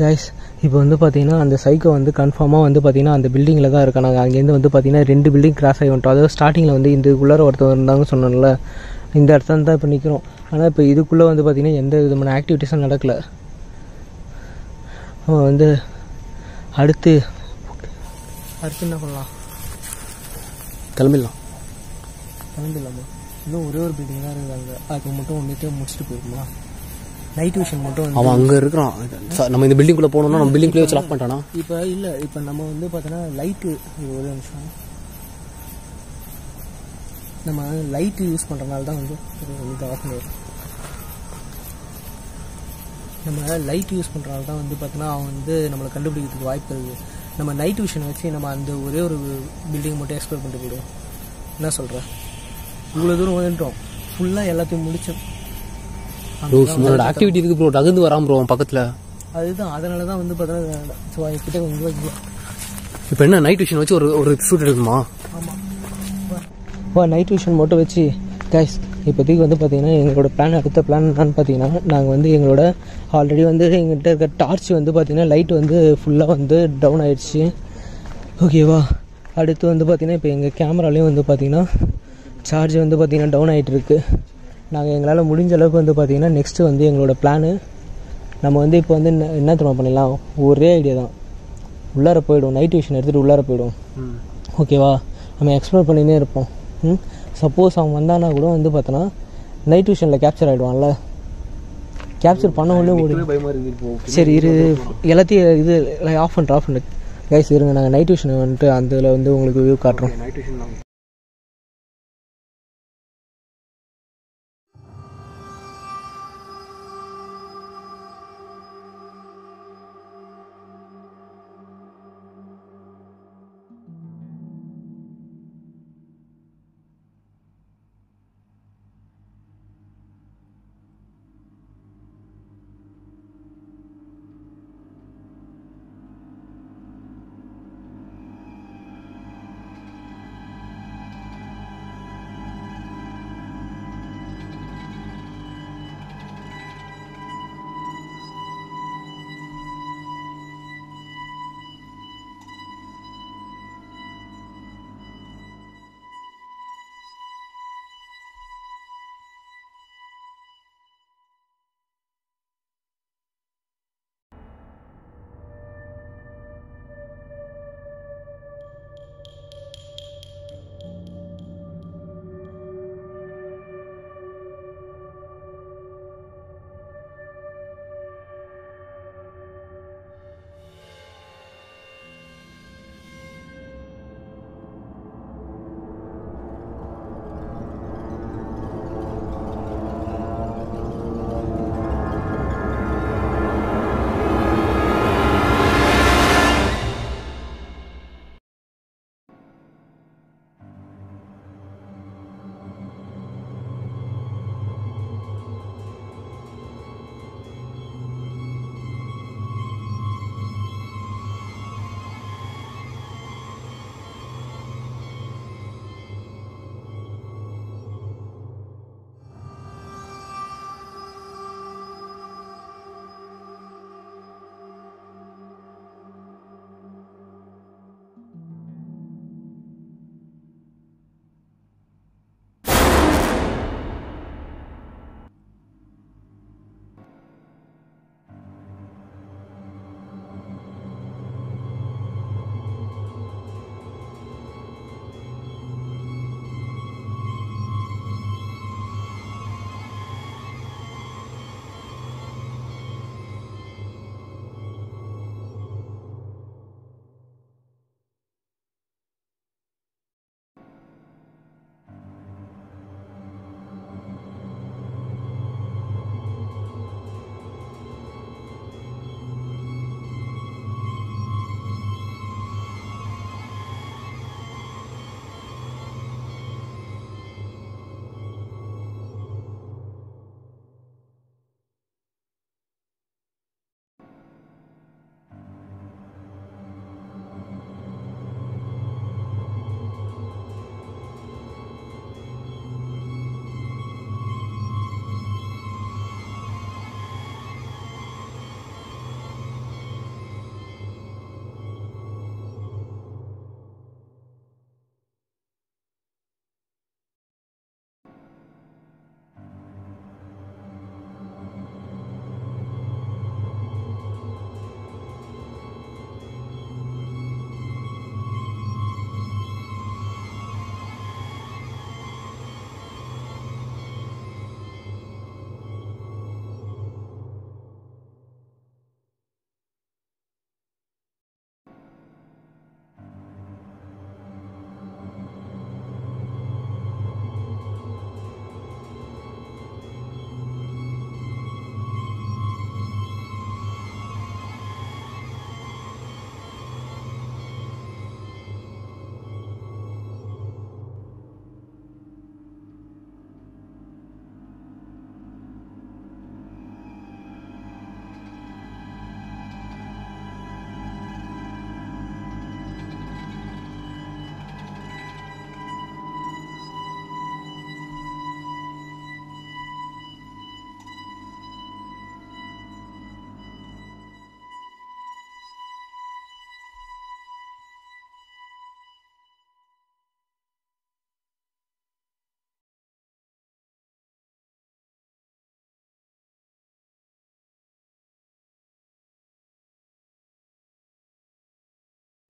கைஸ் இப்போ வந்து பார்த்தீங்கன்னா அந்த சைக்கோ வந்து கன்ஃபார்மாக வந்து பார்த்தீங்கன்னா அந்த பில்டிங்கில் தான் இருக்கோம். நாங்கள் அங்கேருந்து வந்து பார்த்தீங்கன்னா 2 பில்டிங் கிராஸ் ஆகி வந்துட்டோம். அதாவது ஸ்டார்டிங்கில் வந்து இதுக்குள்ளார ஒருத்தர் இருந்தாங்க சொன்னோம்ல, இந்த இடத்துல தான் இப்போ நிற்கிறோம். ஆனால் இப்போ இதுக்குள்ளே வந்து பார்த்தீங்கன்னா எந்த விதமான ஆக்டிவிட்டீஸும் நடக்கலை. அவன் வந்து அடுத்து என்ன பண்ணலாம்? கிளம்பிடலாமா? இன்னும் ஒரே ஒரு பில்டிங் தான் இருக்காங்க. அது மட்டும் ஒன்றுத்தையும் முடிச்சுட்டு போயிருமா? நைட் விஷன் மட்டும் வந்து அவன் அங்கே இருக்கிறான். நம்ம இந்த பில்டிங்குள்ளே போனோம்னா நம்ம பில்டிங்குள்ளே வச்சு லாக் பண்ணிட்டானா? இப்போ இல்லை, இப்போ நம்ம வந்து பார்த்தோன்னா லைட்டு ஒரு நிமிஷம் நம்ம லைட்டு யூஸ் பண்ணுறதுனால தான் வந்து இது ஆஃப் பண்ணிடும். நம்ம லைட் யூஸ் பண்ணுறதுனால தான் வந்து பார்த்தோன்னா அவன் வந்து நம்மளை கண்டுபிடிக்கிறதுக்கு வாய்ப்பு இருக்குது. நம்ம நைட் விஷனை வச்சு நம்ம அந்த ஒரே ஒரு பில்டிங் மட்டும் எக்ஸ்ப்ளோர் பண்ணிட்டு போயிடுவோம். என்ன சொல்கிறேன்? இவ்வளோ தூரம் வந்துட்டோம், ஃபுல்லாக எல்லாத்தையும் முடிச்சோம். ஆக்டிவிட்டி இருக்கு ப்ரோ, தகுந்து வராம ப்ரோ பக்கத்தில். அதுதான், அதனால தான் வந்து பார்த்தோன்னா கிட்ட கொஞ்சம் இப்போ என்ன நைட் விஷன் வச்சு ஒரு ஷூட் எடுக்கணுமா? ஆமாம், நைட் விஷன் மட்டும் வச்சு கைஸ் இப்போதைக்கு வந்து பார்த்தீங்கன்னா எங்களோட அடுத்த பிளான் என்னன்னு பார்த்தீங்கன்னா, நாங்கள் வந்து எங்களோட ஆல்ரெடி வந்து எங்கள்கிட்ட இருக்க டார்ச் வந்து பார்த்தீங்கன்னா லைட் வந்து ஃபுல்லாக வந்து டவுன் ஆகிடுச்சு. ஓகேவா? அடுத்து வந்து பார்த்தீங்கன்னா இப்போ எங்கள் கேமராலேயும் வந்து பார்த்தீங்கன்னா சார்ஜ் வந்து பார்த்தீங்கன்னா டவுன் ஆகிட்டு இருக்கு. நாங்கள் எங்களால் முடிஞ்ச அளவுக்கு வந்து பார்த்தீங்கன்னா நெக்ஸ்ட்டு வந்து எங்களோட பிளானு நம்ம வந்து இப்போ வந்து என்ன தெரியுமா பண்ணிடலாம்? ஒரே ஐடியா தான், உள்ளார போய்டும், நைட் விஷன் எடுத்துகிட்டு உள்ளார போய்டும். ஓகேவா? நம்ம எக்ஸ்ப்ளோர் பண்ணினே இருப்போம். சப்போஸ் அவன் வந்தானா கூட வந்து பார்த்தோன்னா நைட் விஷனில் கேப்சர் ஆகிடுவான்ல, கேப்சர் பண்ண உடனே ஓடி. சரி இரு, எல்லாத்தையும் இது ஆஃப் பண்ணு கைஸ், இருங்க. நாங்கள் நைட் விஷன் வந்துட்டு அந்த இதில் வந்து உங்களுக்கு வியூ காட்டுறோம்.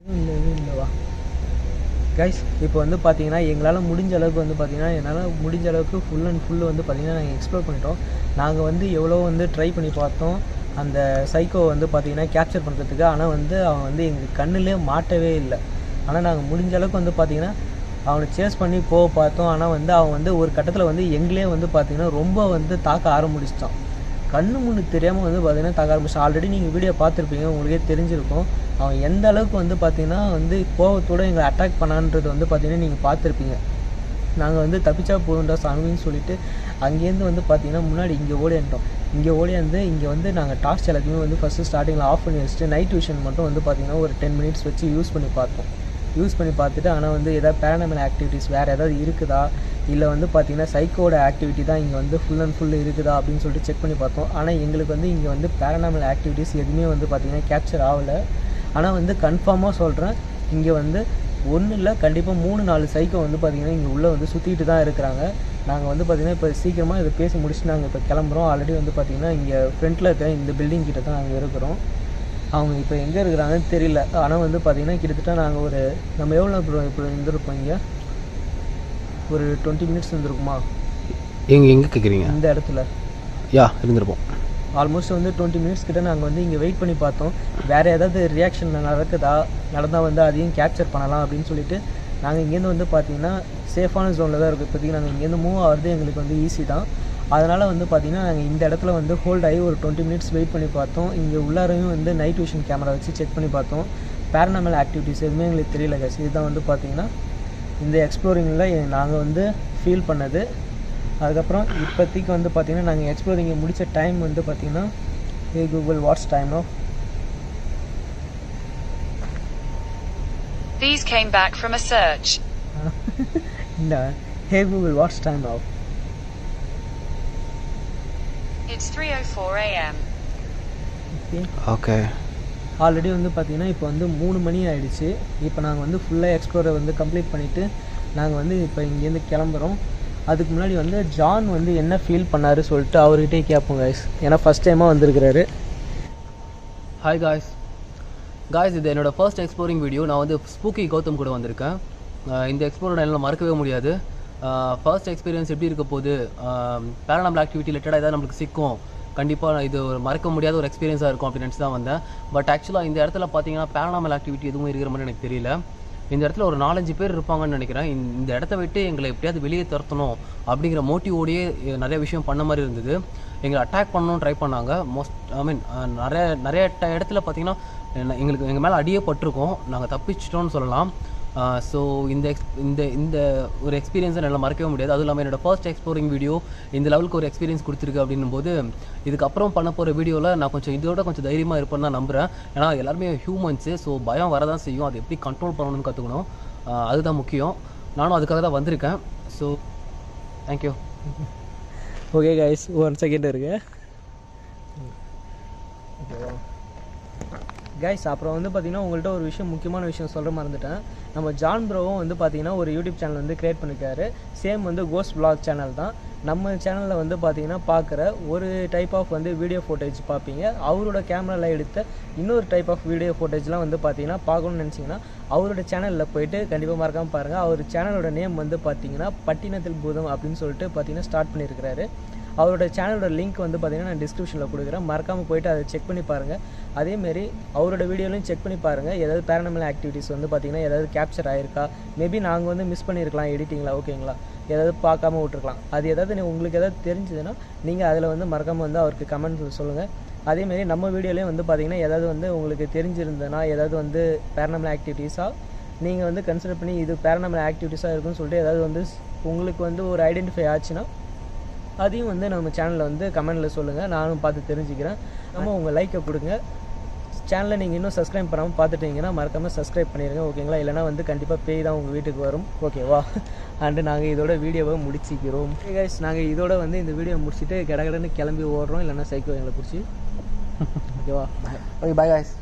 இல்லைவா கைஸ் இப்போ வந்து பார்த்தீங்கன்னா எங்களால் முடிஞ்ச அளவுக்கு வந்து பார்த்தீங்கன்னா என்னால் முடிஞ்ச அளவுக்கு ஃபுல் அண்ட் ஃபுல்லு வந்து பார்த்தீங்கன்னா நாங்கள் எக்ஸ்ப்ளோர் பண்ணிட்டோம். நாங்கள் வந்து எவ்வளோ வந்து ட்ரை பண்ணி பார்த்தோம் அந்த சைக்கோ வந்து பார்த்தீங்கன்னா கேப்சர் பண்ணுறதுக்கு. ஆனால் வந்து அவன் வந்து எங்களுக்கு கண்ணிலே மாட்டவே இல்லை. ஆனால் நாங்கள் முடிஞ்ச அளவுக்கு வந்து பார்த்தீங்கன்னா அவனை சேஸ் பண்ணி போக பார்த்தோம். ஆனால் வந்து அவன் வந்து ஒரு கட்டத்தில் வந்து எங்களே வந்து பார்த்தீங்கன்னா ரொம்ப வந்து தாக்க ஆரம்பிச்சிட்டான். கண்ணு முன்னு தெரியாமல் வந்து பார்த்தீங்கன்னா தாக்க ஆரம்பிச்சிட்டான். ஆல்ரெடி நீங்கள் வீடியோ பார்த்துருப்பீங்க, உங்களுக்கே தெரிஞ்சிருக்கும் அவன் எந்த அளவுக்கு வந்து பார்த்தீங்கன்னா வந்து கோவத்தோடு எங்களை அட்டாக் பண்ணான்றது வந்து பார்த்தீங்கன்னா நீங்கள் பார்த்துருப்பீங்க. நாங்கள் வந்து தப்பிச்சா போகுண்டா சாமின்னு சொல்லிட்டு அங்கேருந்து வந்து பார்த்தீங்கன்னா முன்னாடி இங்கே ஓடியாண்டோம். இங்கே ஓடியாந்து இங்கே வந்து நாங்கள் டார்ச் எல்லாத்தையுமே வந்து ஃபஸ்ட்டு ஸ்டார்டிங்கில் ஆஃப் பண்ணி வச்சுட்டு நைட் விஷன் மட்டும் வந்து பார்த்தீங்கன்னா ஒரு 10 minutes வச்சு யூஸ் பண்ணி பார்த்துட்டு ஆனால் வந்து எதாவது பேரனாமல் ஆக்டிவிட்டீஸ் வேறு ஏதாவது இருக்குதா இல்லை வந்து பார்த்தீங்கன்னா சைக்கோட ஆக்டிவிட்டி தான் இங்கே வந்து ஃபுல் அண்ட் ஃபுல் இருக்குதா அப்படின்னு சொல்லிட்டு செக் பண்ணி பார்த்தோம். ஆனால் எங்களுக்கு வந்து இங்கே வந்து பேரனாமல் ஆக்டிவிட்டீஸ் எதுவுமே வந்து பார்த்தீங்கன்னா கேப்சர் ஆகலை. ஆனால் வந்து கன்ஃபார்மாக சொல்கிறேன், இங்கே வந்து ஒன்றும் இல்லை, கண்டிப்பாக 3-4 சைக்கோ வந்து பார்த்திங்கன்னா இங்கே உள்ளே வந்து சுற்றிட்டு தான் இருக்கிறாங்க. நாங்கள் வந்து பார்த்திங்கன்னா இப்போ சீக்கிரமாக இதை பேசி முடிச்சுட்டு நாங்கள் இப்போ கிளம்புறோம். ஆல்ரெடி வந்து பார்த்திங்கன்னா இங்கே ஃப்ரண்ட்டில் இருக்கிற இந்த பில்டிங் கிட்ட தான் நாங்கள் இருக்கிறோம். அவங்க இப்போ எங்கே இருக்கிறாங்கன்னு தெரியல. ஆனால் வந்து பார்த்திங்கன்னா கிட்டத்தட்ட நாங்கள் நம்ம எவ்வளோ இப்போ இருந்திருப்போம், இங்கே ஒரு 20 minutes இருந்திருக்குமா? எங்கே கேட்குறீங்க? இந்த இடத்துல இருந்திருப்போம். ஆல்மோஸ்ட் வந்து 20 minutes கிட்ட நாங்கள் வந்து இங்கே வெயிட் பண்ணி பார்த்தோம். வேறு ஏதாவது ரியாக்ஷன் நடந்தால் வந்து அதையும் கேப்சர் பண்ணலாம் அப்படின்னு சொல்லிட்டு நாங்கள் இங்கேருந்து வந்து பார்த்திங்கன்னா சேஃபான ஜோனில் தான் இருக்குது. இப்போதைக்கு நாங்கள் இங்கேருந்து மூவ் ஆகிறது எங்களுக்கு வந்து ஈஸி தான். அதனால் வந்து பார்த்திங்கன்னா நாங்கள் இந்த இடத்துல வந்து ஹோல்ட் ஆகி ஒரு 20 minutes வெயிட் பண்ணி பார்த்தோம். இங்கே உள்ளாரையும் வந்து நைட் விஷன் கேமரா வச்சு செக் பண்ணி பார்த்தோம். பேரனாமல் ஆக்டிவிட்டீஸ் எதுவுமே எங்களுக்கு தெரியல கைஸ். இதுதான் வந்து பார்த்திங்கன்னா இந்த எக்ஸ்ப்ளோரிங்கில் நாங்கள் வந்து ஃபீல் பண்ணது. அதுக்கப்புறம் இப்போதைக்கு வந்து பார்த்திங்கன்னா நாங்கள் எக்ஸ்ப்ளோரிங்கை முடித்த டைம் வந்து பார்த்திங்கன்னா ஹே Google what's time now. These came back from a search. இந்த ஹே Google what's time now. It's 3:04 a.m. Okay. Already வந்து பார்த்திங்கன்னா இப்போ வந்து 3 மணி ஆகிடுச்சு. இப்போ நாங்கள் வந்து ஃபுல்லாக எக்ஸ்ப்ளோரை வந்து கம்ப்ளீட் பண்ணிவிட்டு நாங்கள் வந்து இப்போ இங்கேருந்து கிளம்புறோம். அதுக்கு முன்னாடி வந்து ஜான் வந்து என்ன ஃபீல் பண்ணாரு சொல்லிட்டு அவர்கிட்டே கேட்போம் கைஸ். ஏன்னா ஃபஸ்ட் டைமாக வந்திருக்கிறாரு. ஹாய் காய்ஸ், இது என்னோடய ஃபர்ஸ்ட் எக்ஸ்ப்ளோரிங் வீடியோ. நான் வந்து ஸ்பூக்கி கௌதம் கூட வந்திருக்கேன். இந்த எக்ஸ்ப்ளோரை என்னால் மறக்கவே முடியாது. ஃபர்ஸ்ட் எக்ஸ்பீரியன்ஸ் எப்படி இருக்க போகுது, பேரனாமல் ஆக்டிவிட்டி ரிலேட்டடாக ஏதாவது நம்மளுக்கு சிக்கும், கண்டிப்பாக இது ஒரு மறக்க முடியாத ஒரு எக்ஸ்பீரியன்ஸாக இருக்கும் அப்படின்னு நினச்சி தான் வந்தேன். பட் ஆக்சுவலாக இந்த இடத்துல பார்த்தீங்கன்னா பேரனாமல் ஆக்டிவிட்டி எதுவும் இருக்கிற மாதிரி எனக்கு தெரியல. இந்த இடத்துல ஒரு 4-5 பேர் இருப்பாங்கன்னு நினைக்கிறேன். இந்த இடத்த விட்டு எங்களை எப்படியாவது வெளியே துரத்தணும் அப்படிங்கிற மோட்டிவோடையே நிறைய விஷயம் பண்ண மாதிரி இருந்தது. எங்களை அட்டாக் பண்ணணும்னு ட்ரை பண்ணாங்க. நிறைய இடத்துல பார்த்தீங்கன்னா எங்கள் மேலே அடியே பட்டிருக்கோம். நாங்கள் தப்பிச்சிட்டோன்னு சொல்லலாம். ஸோ இந்த ஒரு எக்ஸ்பீரியன்ஸை என்னால் மறக்கவே முடியாது. அதுவும் இல்லாமல் என்னோடய ஃபர்ஸ்ட் எக்ஸ்ப்ளோரிங் வீடியோ இந்த லெவலுக்கு ஒரு எக்ஸ்பீரியன்ஸ் கொடுத்துருக்கு அப்படின்னும் போது இதுக்கப்புறம் பண்ண போகிற வீடியோவில் நான் கொஞ்சம் தைரியமாக இருப்பேன்னு தான் நம்புகிறேன். ஏன்னா எல்லாருமே ஹியூமன்ஸு, ஸோ பயம் வரதான் செய்யும். அதை எப்படி கண்ட்ரோல் பண்ணணும்னு கற்றுக்கணும், அதுதான் முக்கியம். நானும் அதுக்காக தான் வந்திருக்கேன். So thank you. Okay guys, 1 second இருக்கு. ஓகேவா கைஸ், அப்புறம் வந்து பார்த்திங்கன்னா உங்கள்கிட்ட ஒரு முக்கியமான விஷயம் சொல்கிற மறந்துட்டேன். நம்ம ஜான் ப்ரோவும் வந்து பார்த்திங்கன்னா ஒரு யூடியூப் சேனல் வந்து க்ரியேட் பண்ணியிருக்காரு. சேம் வந்து கோஸ்ட் vlog சேனல் தான். நம்ம சேனலில் வந்து பார்த்திங்கன்னா பார்க்குற ஒரு டைப் ஆஃப் வந்து வீடியோ ஃபோட்டேஜ் பார்ப்பீங்க. அவரோட கேமராவில் எடுத்த இன்னொரு டைப் ஆஃப் வீடியோ ஃபோட்டேஜ்லாம் வந்து பார்த்திங்கன்னா பார்க்கணும்னு நினச்சிங்கன்னா அவரோட சேனலில் போய்ட்டு கண்டிப்பாக மறக்காமல் பாருங்கள். அவர் சேனலோட நேம் வந்து பார்த்திங்கன்னா பட்டினத்தில் பூதம் அப்படின்னு சொல்லிட்டு பார்த்திங்கன்னா ஸ்டார்ட் பண்ணியிருக்கிறாரு. அவரோட சேனலோட லிங்க் வந்து பார்த்திங்கன்னா நான் டிஸ்கிரிப்ஷனில் கொடுக்குறேன். மறக்காமல் போய்ட்டு அதை செக் பண்ணி பாருங்கள். அதேமாரி அவரோட வீடியோலையும் செக் பண்ணி பாருங்கள். ஏதாவது பேரனாமல் ஆக்டிவிட்டீஸ் வந்து பார்த்திங்கன்னா ஏதாவது கேப்சர் ஆகிருக்கா, மேபி நாங்கள் வந்து மிஸ் பண்ணியிருக்கலாம் எடிட்டிங்கில், ஓகேங்களா, ஏதாவது பார்க்காம விட்டுருக்கலாம். அது ஏதாவது உங்களுக்கு ஏதாவது தெரிஞ்சதுன்னா நீங்கள் அதில் வந்து மறக்காமல் வந்து அவருக்கு கமெண்ட் சொல்லுங்கள். அதேமாரி நம்ம வீடியோலேயும் வந்து பார்த்திங்கன்னா ஏதாவது வந்து உங்களுக்கு தெரிஞ்சிருந்ததுன்னா ஏதாவது வந்து பேரனாமல் ஆக்டிவிட்டீஸாக நீங்கள் வந்து கன்சிடர் பண்ணி இது பேரனாமல் ஆக்டிவிட்டீஸாக இருக்குன்னு சொல்லிட்டு ஏதாவது வந்து உங்களுக்கு வந்து ஒரு ஐடென்டிஃபை ஆச்சுன்னா அதையும் வந்து நம்ம சேனலில் வந்து கமெண்டில் சொல்லுங்கள். நானும் பார்த்து தெரிஞ்சுக்கிறேன். நம்ம உங்கள் லைக்கை கொடுங்க. சேனலை நீங்கள் இன்னும் சப்ஸ்கிரைப் பண்ணாமல் பார்த்துட்டீங்கன்னா மறக்காமல் சப்ஸ்கிரைப் பண்ணிடுங்க, ஓகேங்களா. இல்லைனா வந்து கண்டிப்பாக பேய் தான் உங்கள் வீட்டுக்கு வரும், ஓகேவா. அண்டு நாங்கள் இதோட வீடியோவை முடிச்சிக்கிறோம் கைஸ். நாங்கள் இதோட வந்து இந்த வீடியோ முடிச்சுட்டு கடகடன்னு கிளம்பி ஓடுறோம். இல்லைனா சைக்கோ எங்களை பிடிச்சி, ஓகேவா. Okay, bye guys.